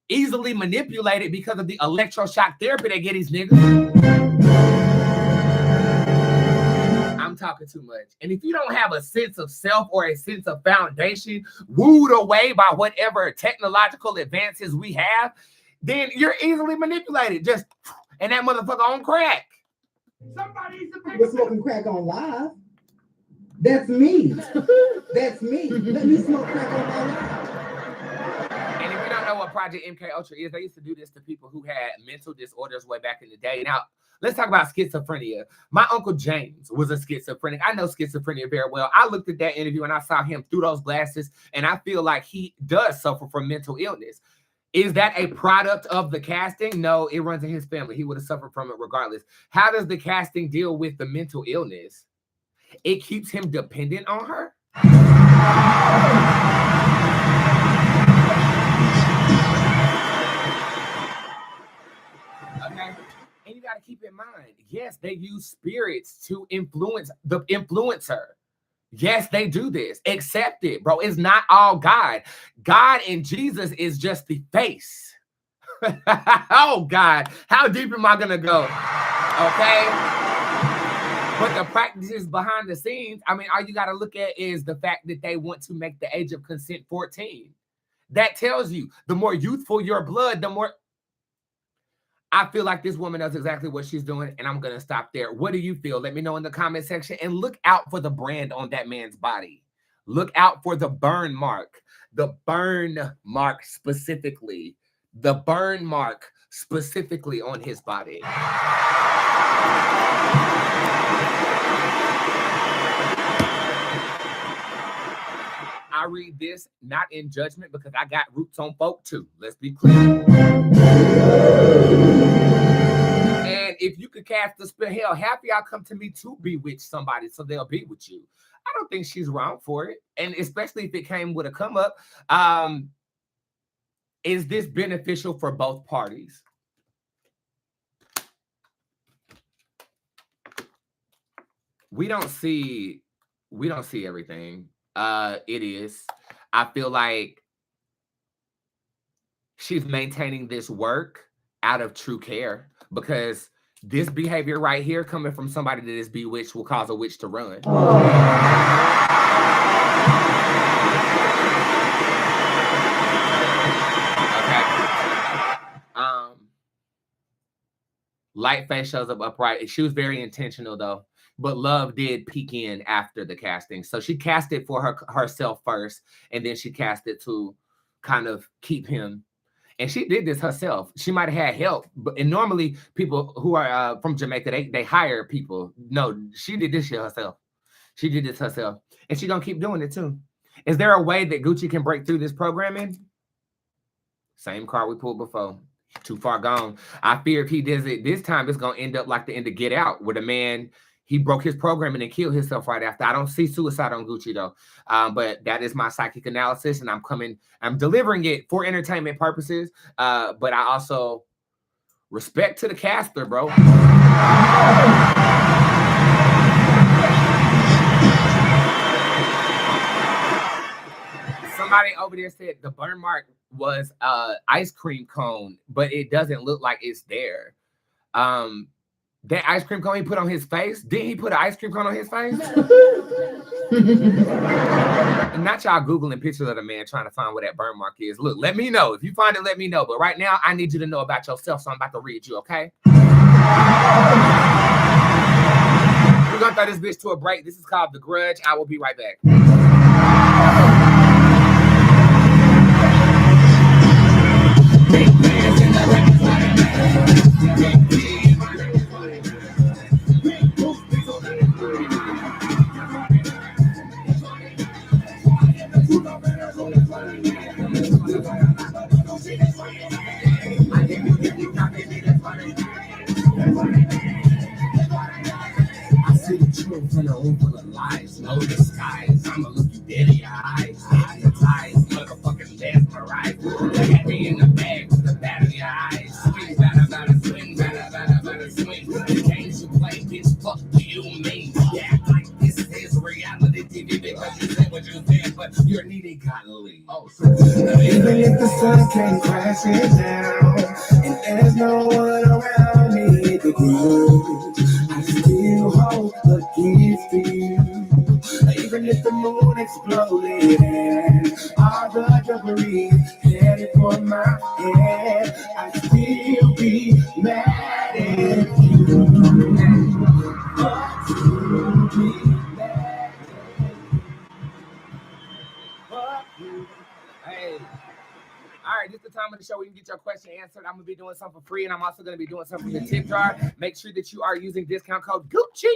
easily manipulated because of the electroshock therapy they get these niggas. I'm talking too much. And if you don't have a sense of self or a sense of foundation wooed away by whatever technological advances we have, then you're easily manipulated. Just, and that motherfucker on crack. Somebody's smoking crack on live. That's me. That's me. Let me smoke crack on my live. And if you don't know what Project MK Ultra is, they used to do this to people who had mental disorders way back in the day. Now, let's talk about schizophrenia. My Uncle James was a schizophrenic. I know schizophrenia very well. I looked at that interview and I saw him through those glasses, and I feel like he does suffer from mental illness. Is that a product of the casting? No, it runs in his family. He would have suffered from it regardless. How does the casting deal with the mental illness? It keeps him dependent on her. Okay. And you got to keep in mind, yes, they use spirits to influence the influencer. Yes, they do this. Accept it, bro. It's not all God. God and Jesus is just the face. Oh, God. How deep am I going to go? Okay. But the practices behind the scenes, I mean, all you got to look at is the fact that they want to make the age of consent 14. That tells you the more youthful your blood, the more. I feel like this woman knows exactly what she's doing, and I'm going to stop there. What do you feel? Let me know in the comment section, and look out for the brand on that man's body. Look out for the burn mark. The burn mark specifically. The burn mark specifically on his body. I read this not in judgment because I got roots on folk too. Let's be clear. And if you could cast the spell, hell, half of y'all come to me to bewitch somebody so they'll be with you. I don't think she's wrong for it. And especially if it came with a come up, is this beneficial for both parties? We don't see everything. It is. I feel like she's maintaining this work out of true care because this behavior right here coming from somebody that is bewitched will cause a witch to run. Okay. Light face shows up upright. She was very intentional though. But love did peek in after the casting. So she cast it for herself first, and then she cast it to kind of keep him. And she did this herself. She might have had help, and normally people who are from Jamaica, they hire people. No, she did this shit herself. She did this herself, and she's gonna keep doing it too. Is there a way that Gucci can break through this programming? Same card we pulled before. Too far gone. I fear if he does it this time, it's gonna end up like the end of Get Out, where the man, he broke his programming and killed himself right after. I don't see suicide on Gucci though. But that is my psychic analysis, and I'm delivering it for entertainment purposes. But I also respect to the caster, bro. Somebody over there said the burn mark was ice cream cone, but it doesn't look like it's there. That ice cream cone he put on his face, didn't he put an ice cream cone on his face? Not y'all Googling pictures of the man trying to find where that burn mark is. Look, let me know. If you find it, let me know. But right now, I need you to know about yourself, so I'm about to read you, okay? We're going to throw this bitch to a break. This is called The Grudge. I will be right back. I see the truth in a room full of lies, no disguise. I'ma look you dead in your eyes, hypnotized, motherfucking mesmerized. Look at me in the bag with the bat in your eyes. Swing, batter, swing, batter, swing. The games you play, bitch, fuck do you mean? Yeah, like this is reality TV because you said what you said, but you're needing godly. Oh, so Even if the sun came crashing down and there's no one around me to do, I still hold the keys to you. Even if the moon exploded and all the debris headed for my head, I still be mad at you. But to be mad at you. Hey. All right, this is the time of the show where you can get your question answered. I'm going to be doing something for free, and I'm also going to be doing something for the tip jar. Make sure that you are using discount code Gucci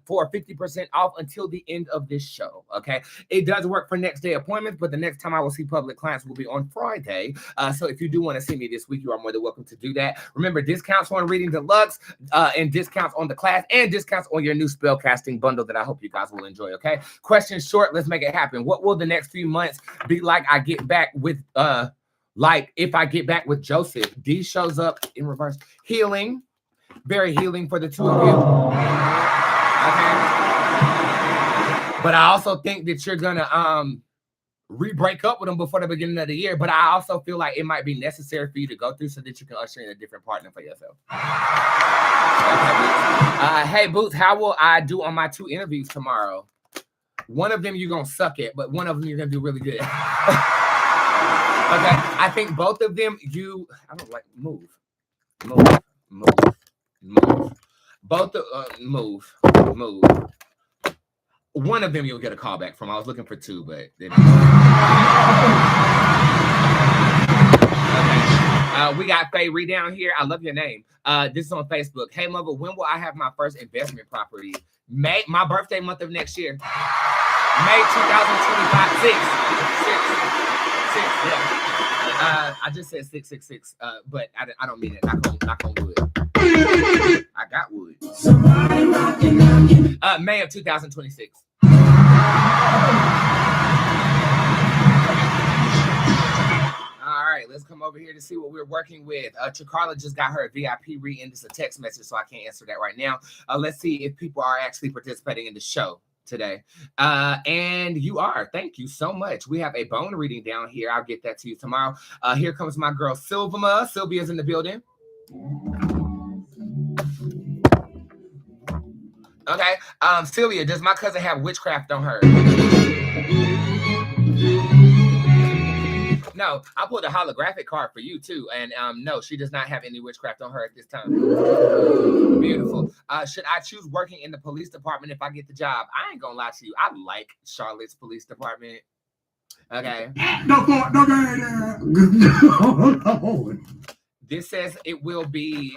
for 50% off until the end of this show, okay? It does work for next day appointments, but the next time I will see public clients will be on Friday. So if you do want to see me this week, you are more than welcome to do that. Remember, discounts on Reading Deluxe and discounts on the class and discounts on your new spellcasting bundle that I hope you guys will enjoy, okay? Question short, let's make it happen. What will the next few months be like I get back with... Like if I get back with Joseph, D shows up in reverse. Healing, very healing for the two of you. Okay. But I also think that you're gonna re-break up with him before the beginning of the year. But I also feel like it might be necessary for you to go through so that you can usher in a different partner for yourself. Okay, hey Boots, how will I do on my 2 interviews tomorrow? One of them you're gonna suck at, but one of them you're gonna do really good. Okay, I think both of them, I don't like, move. Both of, move. One of them you'll get a call back from. I was looking for 2, but they didn't. Okay, we got Faye Ree down here. I love your name. This is on Facebook. Hey, mother, when will I have my first investment property? May, my birthday month of next year. May 2025, 6, yeah. I just said 666, but I don't mean it. Knock on wood. I got wood. May of 2026. All right, let's come over here to see what we're working with. Chakarla just got her VIP read, and it's a text message, so I can't answer that right now. Let's see if people are actually participating in the show today. And you are. Thank you so much. We have a bone reading down here. I'll get that to you tomorrow. Here comes my girl Sylvia. Sylvia's in the building. Okay. Sylvia, does my cousin have witchcraft on her? No, I pulled a holographic card for you too. And no, she does not have any witchcraft on her at this time. Beautiful. Should I choose working in the police department if I get the job? I ain't gonna lie to you. I like Charlotte's police department. Okay. No, no. This says it will be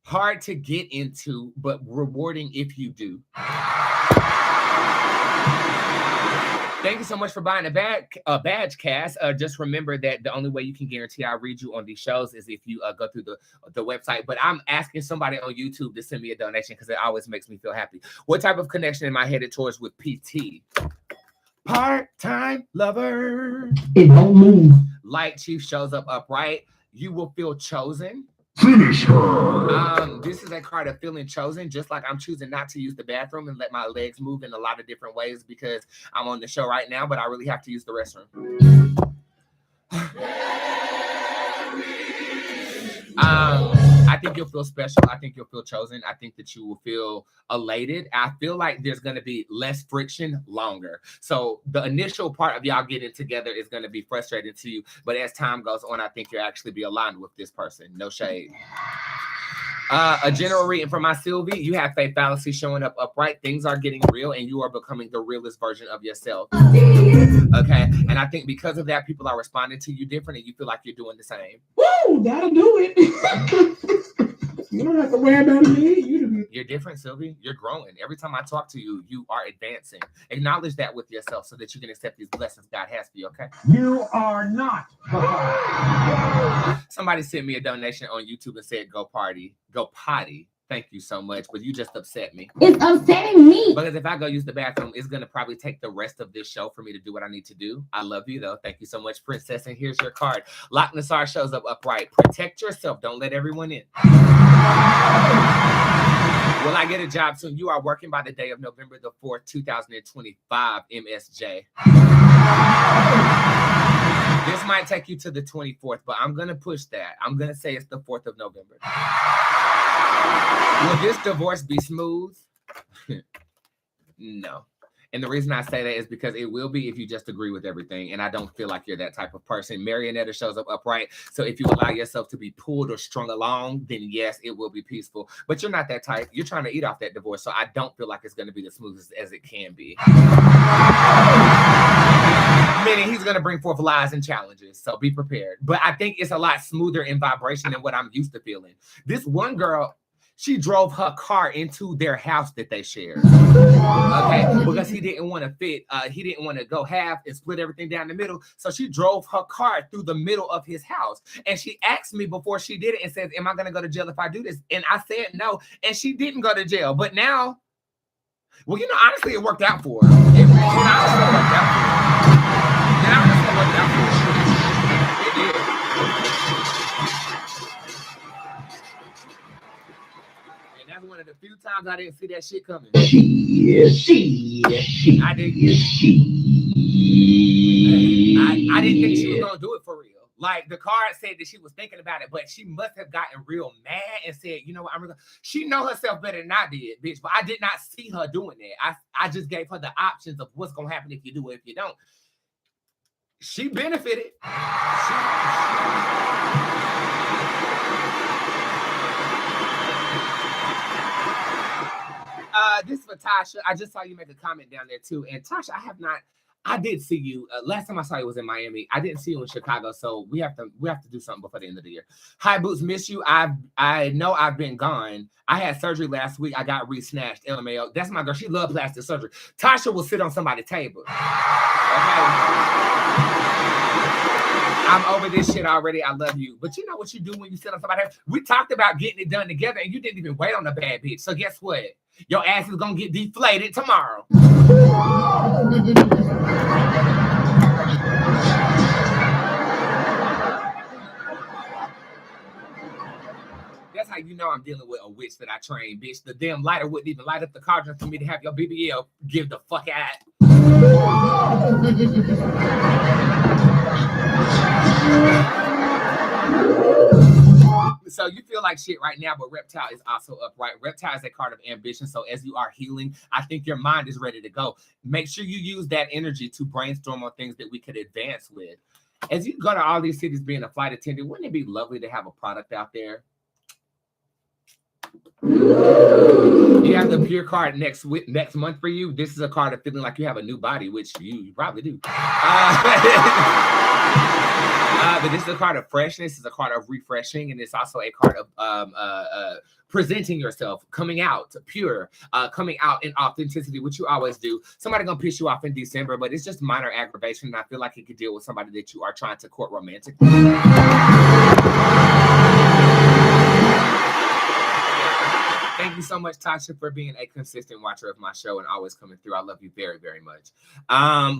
hard to get into, but rewarding if you do. Thank you so much for buying a badge, Cass. Just remember that the only way you can guarantee I read you on these shows is if you go through the website. But I'm asking somebody on YouTube to send me a donation because it always makes me feel happy. What type of connection am I headed towards with PT? Part-time lover. It don't move. Light Chief shows up upright. You will feel chosen. Finish her. This is a card of feeling chosen, just like I'm choosing not to use the bathroom and let my legs move in a lot of different ways because I'm on the show right now, but I really have to use the restroom. I think you'll feel special. I think you'll feel chosen. I think that you will feel elated. I feel like there's going to be less friction longer. So the initial part of y'all getting together is going to be frustrating to you. But as time goes on, I think you'll actually be aligned with this person. No shade. A general reading from my Sylvie. You have faith fallacy showing up upright. Things are getting real and you are becoming the realest version of yourself. Okay. And I think because of that, people are responding to you different and you feel like you're doing the same. Woo, that'll do it. You don't have to worry about me. You're different, Sylvie. You're growing. Every time I talk to you, you are advancing. Acknowledge that with yourself so that you can accept these blessings God has for you, okay? You are not. Somebody sent me a donation on YouTube and said, go party. Go potty. Thank you so much, but you just upset me. It's upsetting me. Because if I go use the bathroom, it's going to probably take the rest of this show for me to do what I need to do. I love you, though. Thank you so much, Princess. And here's your card. Loch Nassar shows up upright. Protect yourself. Don't let everyone in. Will I get a job soon? You are working by the day of November the 4th, 2025, MSJ. This might take you to the 24th, but I'm going to push that. I'm going to say it's the 4th of November. Will this divorce be smooth? No. And the reason I say that is because it will be if you just agree with everything. And I don't feel like you're that type of person. Marionetta shows up upright. So if you allow yourself to be pulled or strung along, then yes, it will be peaceful. But you're not that type. You're trying to eat off that divorce. So I don't feel like it's going to be the smoothest as it can be. Meaning he's going to bring forth lies and challenges. So be prepared. But I think it's a lot smoother in vibration than what I'm used to feeling. This one girl, she drove her car into their house that they shared. Okay, because he didn't want to fit, he didn't want to go half and split everything down the middle. So she drove her car through the middle of his house. And she asked me before she did it and says, am I going to go to jail if I do this? And I said no. And she didn't go to jail. But now, well, honestly, it worked out for her. It honestly worked out for her. It honestly worked out for her. It did. One of the few times I didn't see that shit coming. She. I didn't. I didn't think she was gonna do it for real. Like the card said that she was thinking about it, but she must have gotten real mad and said, "You know what? She know herself better than I did, bitch." But I did not see her doing that. I just gave her the options of what's gonna happen if you do it, if you don't. She benefited. This is for Tasha. I just saw you make a comment down there too. And Tasha, I did see you. Last time I saw you was in Miami. I didn't see you in Chicago. So we have to do something before the end of the year. Hi, Boots, miss you. I know I've been gone. I had surgery last week. I got re-snatched. LMAO. That's my girl. She loves plastic surgery. Tasha will sit on somebody's table. Okay. I'm over this shit already. I love you. But you know what you do when you sit on somebody's table? We talked about getting it done together and you didn't even wait on a bad bitch. So guess what? Your ass is going to get deflated tomorrow. That's how you know I'm dealing with a witch that I trained, bitch. The damn lighter wouldn't even light up the cauldron for me to have your BBL give the fuck out. So you feel like shit right now, but Reptile is also upright. Reptile is a card of ambition. So as you are healing, I think your mind is ready to go. Make sure you use that energy to brainstorm on things that we could advance with. As you go to all these cities being a flight attendant, wouldn't it be lovely to have a product out there? You have the pure card next month for you. This is a card of feeling like you have a new body, which you probably do. But this is a card of freshness. It's a card of refreshing, and it's also a card of presenting yourself, coming out pure, coming out in authenticity, which you always do. Somebody gonna piss you off in December, but it's just minor aggravation, and I feel like you could deal with somebody that you are trying to court romantically. Thank you so much, Tasha, for being a consistent watcher of my show and always coming through. I love you very, very much.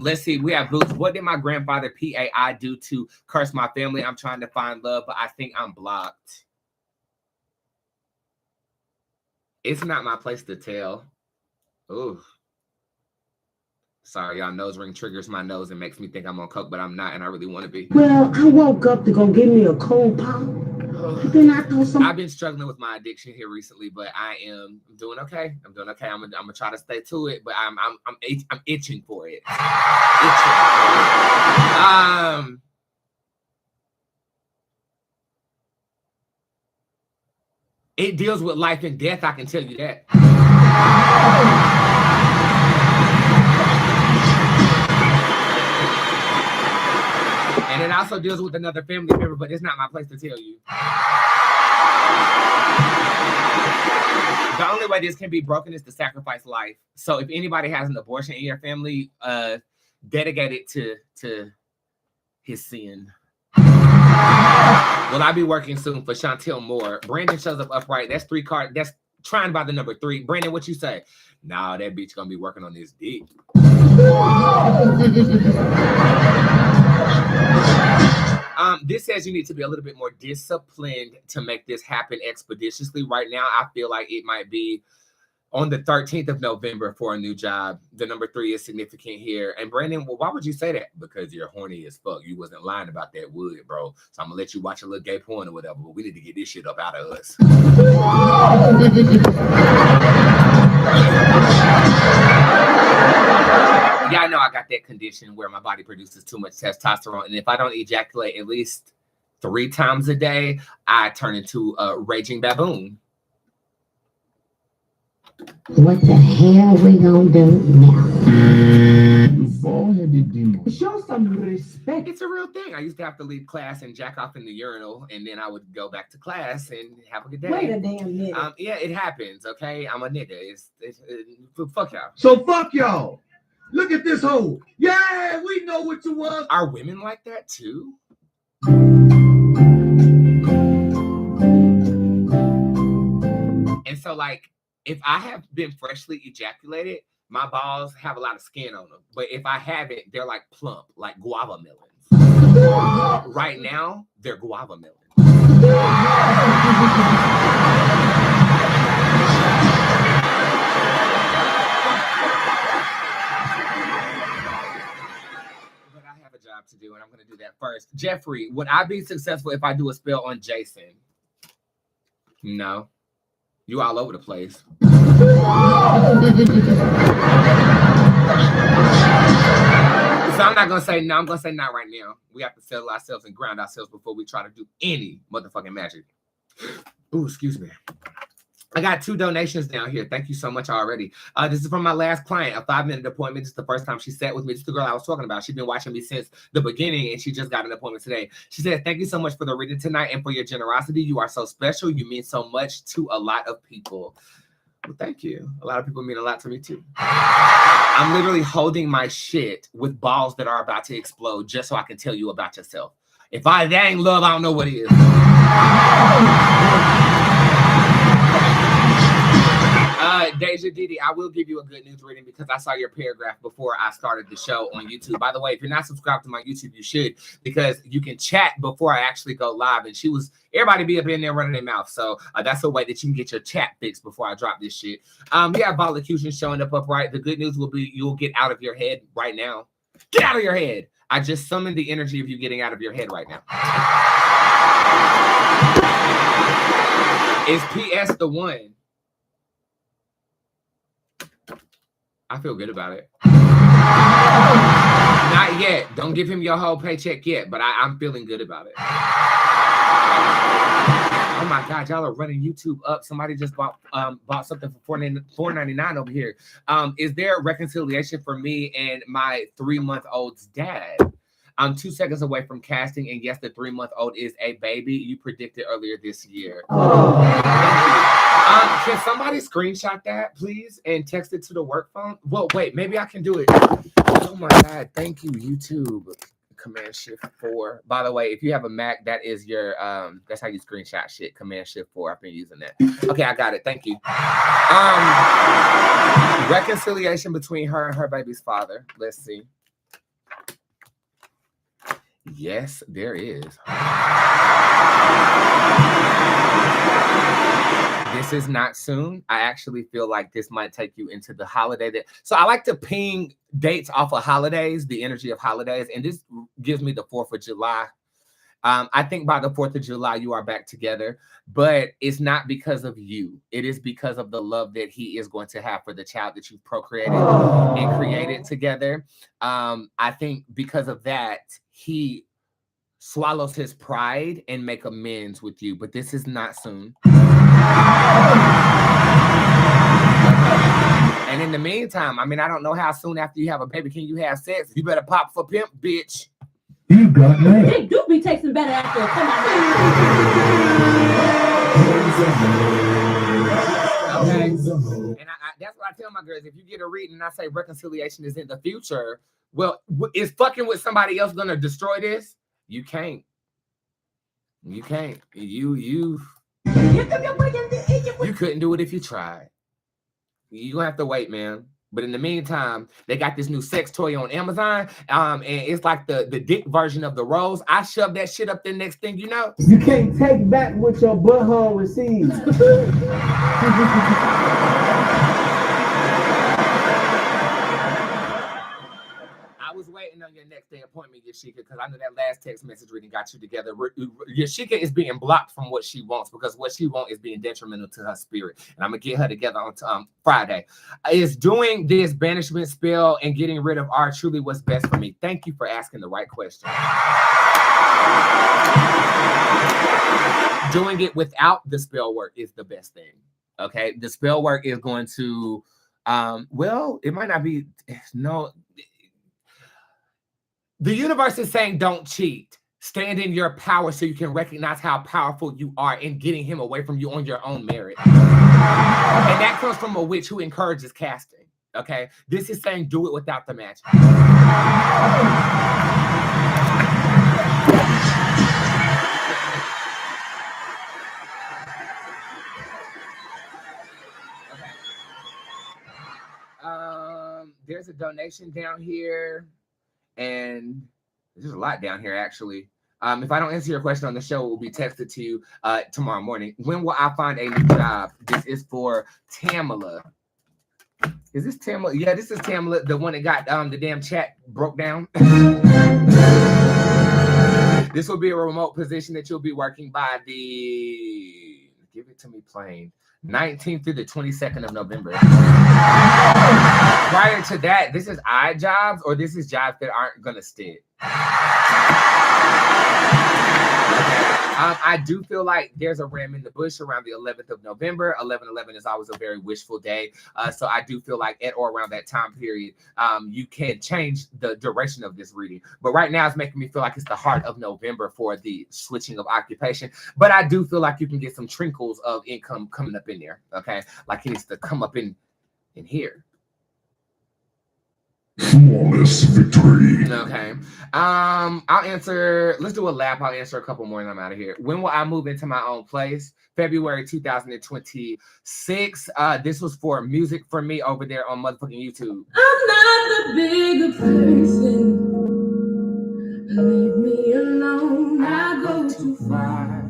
Let's see. We have Bootzé. What did my grandfather PAI do to curse my family? I'm trying to find love, but I think I'm blocked. It's not my place to tell. Ooh. Sorry, y'all. Nose ring triggers my nose and makes me think I'm on coke, but I'm not, and I really want to be. Well, I woke up to go get me a cold pop. Then I thought I've been struggling with my addiction here recently, but I'm doing okay. I'm doing okay. I'm gonna try to stay to it, but I'm itching for it. It deals with life and death, I can tell you that. And it also deals with another family member, but it's not my place to tell you. The only way this can be broken is to sacrifice life. So if anybody has an abortion in your family, dedicate it to his sin. Will I be working soon for Chantel Moore? Brandon shows up upright. That's 3 cards. That's trying by the number 3. Brandon, what you say? Nah, that bitch gonna be working on this dick. This says you need to be a little bit more disciplined to make this happen expeditiously. Right now, I feel like it might be on the 13th of November for a new job. The number 3 is significant here. And Brandon, well, why would you say that? Because you're horny as fuck. You wasn't lying about that wood, bro. So I'm gonna let you watch a little gay porn or whatever, but we need to get this shit up out of us. Yeah, I know I got that condition where my body produces too much testosterone. And if I don't ejaculate at least 3 times a day, I turn into a raging baboon. what the hell we gonna do now? Show some respect. It's a real thing. I used to have to leave class and jack off in the urinal, and then I would go back to class and have a good day. Wait a damn minute. Yeah, it happens, okay? I'm a nigga. It's fuck y'all. So fuck y'all. Look at this hoe. Yeah, we know what you want. Are women like that too? And so, like, if I have been freshly ejaculated, my balls have a lot of skin on them. But if I haven't, they're like plump, like guava melons. Right now, they're guava melons. To do, and I'm going to do that first. Jeffrey, would I be successful if I do a spell on Jason? No. You all over the place. So I'm not going to say no. I'm going to say not right now. We have to settle ourselves and ground ourselves before we try to do any motherfucking magic. Ooh, excuse me. I got 2 donations down here. Thank you so much already. This is from my last client, a 5-minute appointment. This is the first time she sat with me. This is the girl I was talking about. She's been watching me since the beginning, and she just got an appointment today. She said, thank you so much for the reading tonight and for your generosity. You are so special. You mean so much to a lot of people. Well, thank you. A lot of people mean a lot to me, too. I'm literally holding my shit with balls that are about to explode just so I can tell you about yourself. If that ain't love, I don't know what it is. Deja Didi, I will give you a good news reading because I saw your paragraph before I started the show on YouTube. By the way, if you're not subscribed to my YouTube, you should, because you can chat before I actually go live. And everybody be up in there running their mouth. So that's a way that you can get your chat fixed before I drop this shit. We have Volucution showing up upright. The good news will be you'll get out of your head right now. Get out of your head. I just summoned the energy of you getting out of your head right now. Is PS the one? I feel good about it. Not yet. Don't give him your whole paycheck yet, but I'm feeling good about it. Oh my God, y'all are running YouTube up. Somebody just bought something for $4.99 over here. Is there a reconciliation for me and my 3-month-old's dad? I'm 2 seconds away from casting, and yes, the 3-month-old is a baby. You predicted earlier this year. Can somebody screenshot that, please, and text it to the work phone? Well, wait, maybe I can do it. Oh my God, thank you, YouTube. Command Shift 4. By the way, if you have a Mac, that is your that's how you screenshot shit. Command Shift 4. I've been using that. Okay, I got it. Thank you. Reconciliation between her and her baby's father. Let's see. Yes, there is. This is not soon. I actually feel like this might take you into the holiday. So I like to ping dates off of holidays, the energy of holidays, and this gives me the 4th of July. I think by the 4th of July, you are back together, but it's not because of you. It is because of the love that he is going to have for the child that you've procreated and created together. I think because of that, he swallows his pride and make amends with you, but this is not soon. And in the meantime, I mean, I don't know how soon after you have a baby can you have sex. You better pop for pimp, bitch. You got mail. They do be tasting better after. Come on. Okay. And that's what I tell my girls. If you get a reading and I say reconciliation is in the future, well, is fucking with somebody else gonna destroy this? You can't. You can't. You couldn't do it if you tried. You gonna have to wait, man. But in the meantime, they got this new sex toy on Amazon, and it's like the dick version of the rose. I shove that shit up there. Next thing you know, You can't take back what your butthole receives. I was waiting on your next day appointment, Yashika, because I know that last text message reading got you together. Yashika is being blocked from what she wants because what she wants is being detrimental to her spirit. And I'm going to get her together on Friday. Is doing this banishment spell and getting rid of R truly what's best for me? Thank you for asking the right question. Doing it without the spell work is the best thing. Okay? The spell work is going to, well, it might not be, no. The universe is saying don't cheat. Stand in your power so you can recognize how powerful you are in getting him away from you on your own merit. And that comes from a witch who encourages casting. Okay? This is saying do it without the magic. Okay. There's a donation down here. And there's a lot down here, actually. If I don't answer your question on the show, it will be texted to you tomorrow morning. When will I find a new job? This is for Tamala. Is this Tamala? Yeah, this is Tamala, the one that got the damn chat broke down. This will be a remote position that you'll be working by the, give it to me plain, 19th through the 22nd of November. Prior to that, this is odd jobs or this is jobs that aren't going to stick. I do feel like there's a ram in the bush around the 11th of November. 11/11 is always a very wishful day. So I do feel like at or around that time period, you can change the duration of this reading. But right now it's making me feel like it's the heart of November for the switching of occupation. But I do feel like you can get some trinkles of income coming up in there. Okay. Like it needs to come up in here. Flawless victory. Okay. I'll answer. Let's do a lap. I'll answer a couple more and I'm out of here. When will I move into my own place? February 2026. This was for music for me over there on motherfucking YouTube. I'm not the bigger person. Leave me alone. I go too far.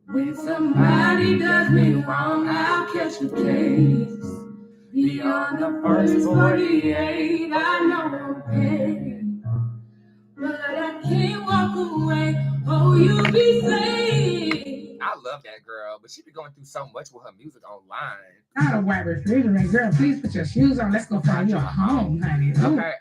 When somebody does me wrong, I'll catch a case. Beyond the first 48, I know I'm paid. But I can't walk away. Oh, you be safe. I I love that girl, but she be going through so much with her music online. Not a white refrigerator, girl. Please put your shoes on. Let's go find you a home, honey. Okay.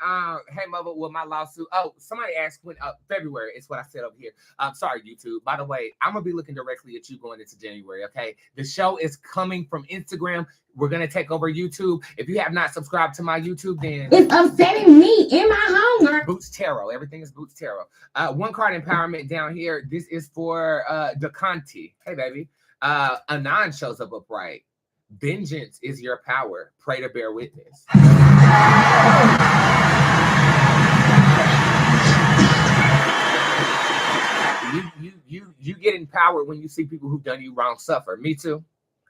Hey, mother, with my lawsuit. Oh, somebody asked when. February is what I said over here. Sorry, YouTube. By the way, I'm gonna be looking directly at you going into January. Okay. The show is coming from Instagram. We're gonna take over YouTube. If you have not subscribed to my YouTube, then It's upsetting me in my home, girl. Boots Tarot. Everything is Boots Tarot. One card empowerment down here. This is for DeConti. Hey, baby. Anon shows up upright. Vengeance is your power. Pray to bear witness. You get empowered when you see people who've done you wrong suffer. Me too.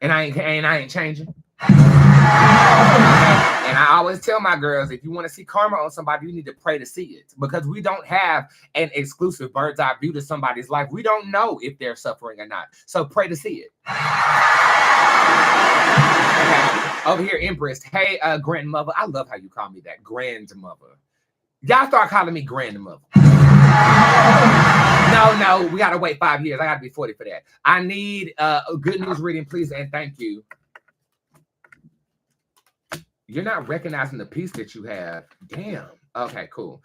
And I ain't changing. And I always tell my girls, if you want to see karma on somebody, you need to pray to see it, because we don't have an exclusive bird's eye view to somebody's life. We don't know if they're suffering or not. So pray to see it. Okay. Over here, Empress. Hey, grandmother. I love how you call me that, grandmother. Y'all start calling me grandmother. No, we gotta wait 5 years. I gotta be 40 for that. I need a good news reading, please, and thank you. You're not recognizing the piece that you have. Damn. Okay, cool.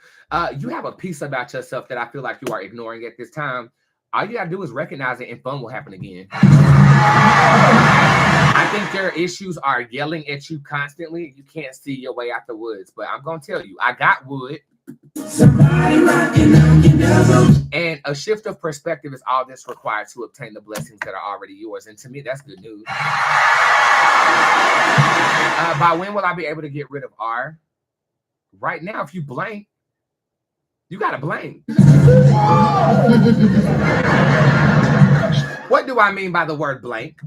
You have a piece about yourself that I feel like you are ignoring at this time. All you gotta do is recognize it, and fun will happen again. I think your issues are yelling at you constantly. You can't see your way out the woods, but I'm gonna tell you, I got wood. And a shift of perspective is all that's required to obtain the blessings that are already yours. And to me, that's good news. By when will I be able to get rid of R? Right now, if you blank, you gotta blank. What do I mean by the word blank?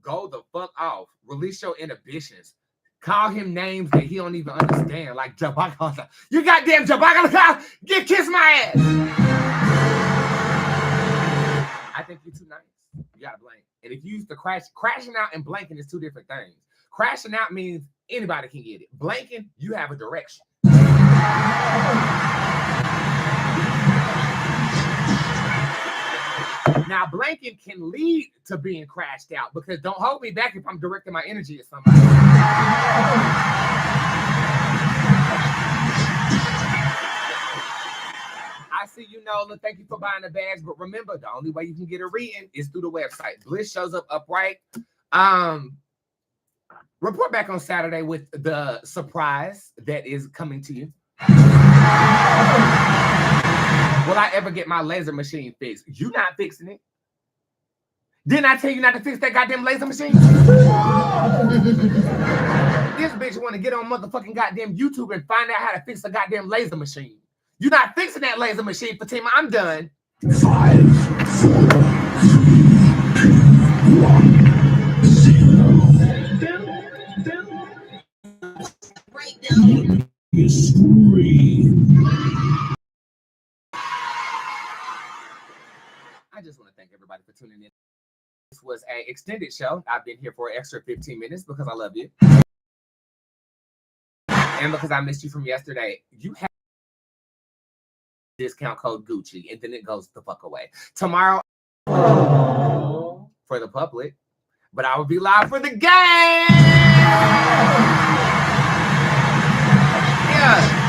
Go the fuck off. Release your inhibitions. Call him names that he don't even understand, like Jabaka. You goddamn Jabaka, get kiss my ass. I think you're too nice. You gotta blank. And if you use the crashing out and blanking is two different things. Crashing out means anybody can get it. Blanking, you have a direction. Now, blanking can lead to being crashed out, because don't hold me back if I'm directing my energy at somebody. I see you, Nola. Thank you for buying the bags. But remember, the only way you can get a reading is through the website. Bliss shows up upright. Report back on Saturday with the surprise that is coming to you. Will I ever get my laser machine fixed? You not fixing it. Didn't I tell you not to fix that goddamn laser machine? This bitch want to get on motherfucking goddamn YouTube and find out how to fix a goddamn laser machine. You're not fixing that laser machine, Fatima. I'm done. 5, 4, 3, 2, 1, 0. I just want to thank everybody for tuning in. This was an extended show. I've been here for an extra 15 minutes because I love you. And because I missed you from yesterday. You have discount code Gucci, and then it goes the fuck away. Tomorrow for the public, but I will be live for the game. Yeah.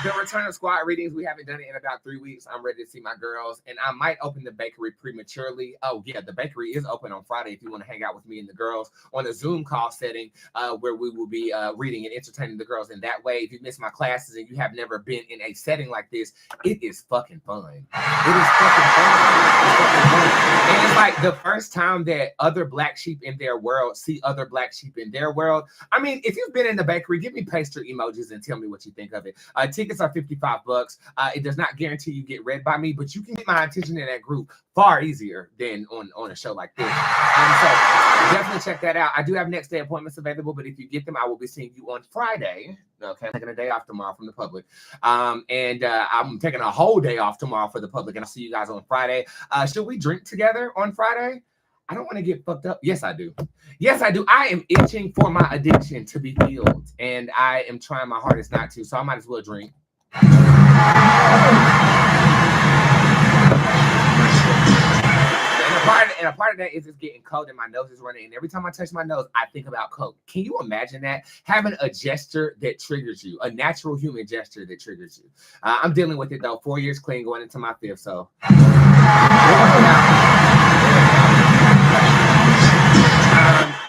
The return of squad readings. We haven't done it in about 3 weeks. I'm ready to see my girls, and I might open the bakery prematurely. Oh yeah, the bakery is open on Friday if you want to hang out with me and the girls on a Zoom call setting where we will be reading and entertaining the girls in that way. If you miss my classes and you have never been in a setting like this, it is fucking fun. It is fucking fun. And it's like the first time that other black sheep in their world see other black sheep in their world. I mean, if you've been in the bakery, give me pastry emojis and tell me what you think of it. Tickets are $55. It does not guarantee you get read by me, but you can get my attention in that group far easier than on a show like this. So definitely check that out. I do have next day appointments available, but if you get them, I will be seeing you on Friday. Okay, I'm taking a day off tomorrow from the public. And I'm taking a whole day off tomorrow for the public, and I'll see you guys on Friday. Should we drink together on Friday? I don't want to get fucked up. Yes, I do. Yes, I do. I am itching for my addiction to be healed, and I am trying my hardest not to, so I might as well drink. And a part of that is it's getting cold and my nose is running. And every time I touch my nose, I think about Coke. Can you imagine that? Having a gesture that triggers you, a natural human gesture that triggers you. I'm dealing with it though. 4 years clean, going into my 5th. So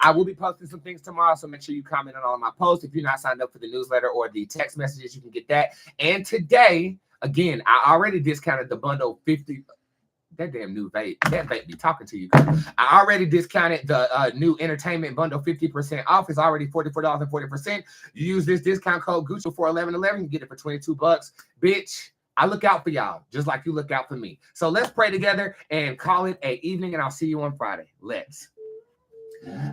I will be posting some things tomorrow, so make sure you comment on all of my posts. If you're not signed up for the newsletter or the text messages, you can get that. And today, again, I already discounted the bundle 50. That damn new vape. That vape be talking to you. I already discounted the new entertainment bundle 50% off. It's already $44 and 40%. You use this discount code Gucci for 1111. You get it for $22. Bitch, I look out for y'all just like you look out for me. So let's pray together and call it an evening, and I'll see you on Friday. Let's.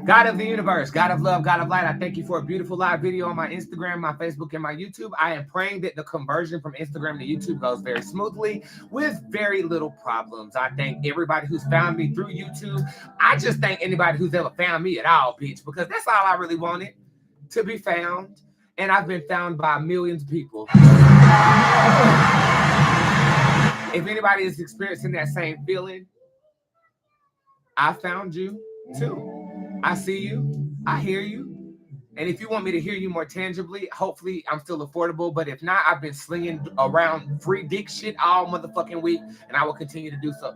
God of the universe, God of love, God of light, I thank you for a beautiful live video on my Instagram, my Facebook, and my YouTube. I am praying that the conversion from Instagram to YouTube goes very smoothly with very little problems. I thank everybody who's found me through YouTube. I just thank anybody who's ever found me at all, bitch, because that's all I really wanted, to be found. And I've been found by millions of people. If anybody is experiencing that same feeling, I found you too. I see you, I hear you, and if you want me to hear you more tangibly, hopefully I'm still affordable, but if not, I've been slinging around free dick shit all motherfucking week, and I will continue to do so.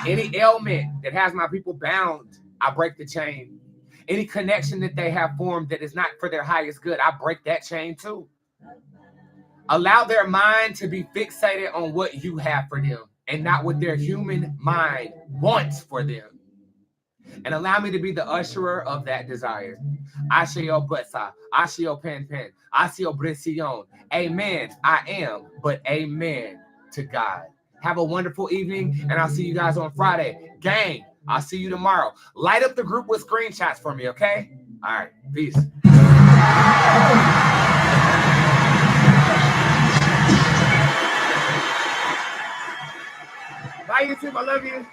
Any ailment that has my people bound, I break the chain. Any connection that they have formed that is not for their highest good, I break that chain too. Allow their mind to be fixated on what you have for them and not what their human mind wants for them. And allow me to be the usherer of that desire. Ashio Bootzé, Ashio Pen Pen, Ashio Bresillon. Amen. I am, but amen to God. Have a wonderful evening, and I'll see you guys on Friday. Gang, I'll see you tomorrow. Light up the group with screenshots for me, okay? All right, peace. Bye, YouTube. I love you.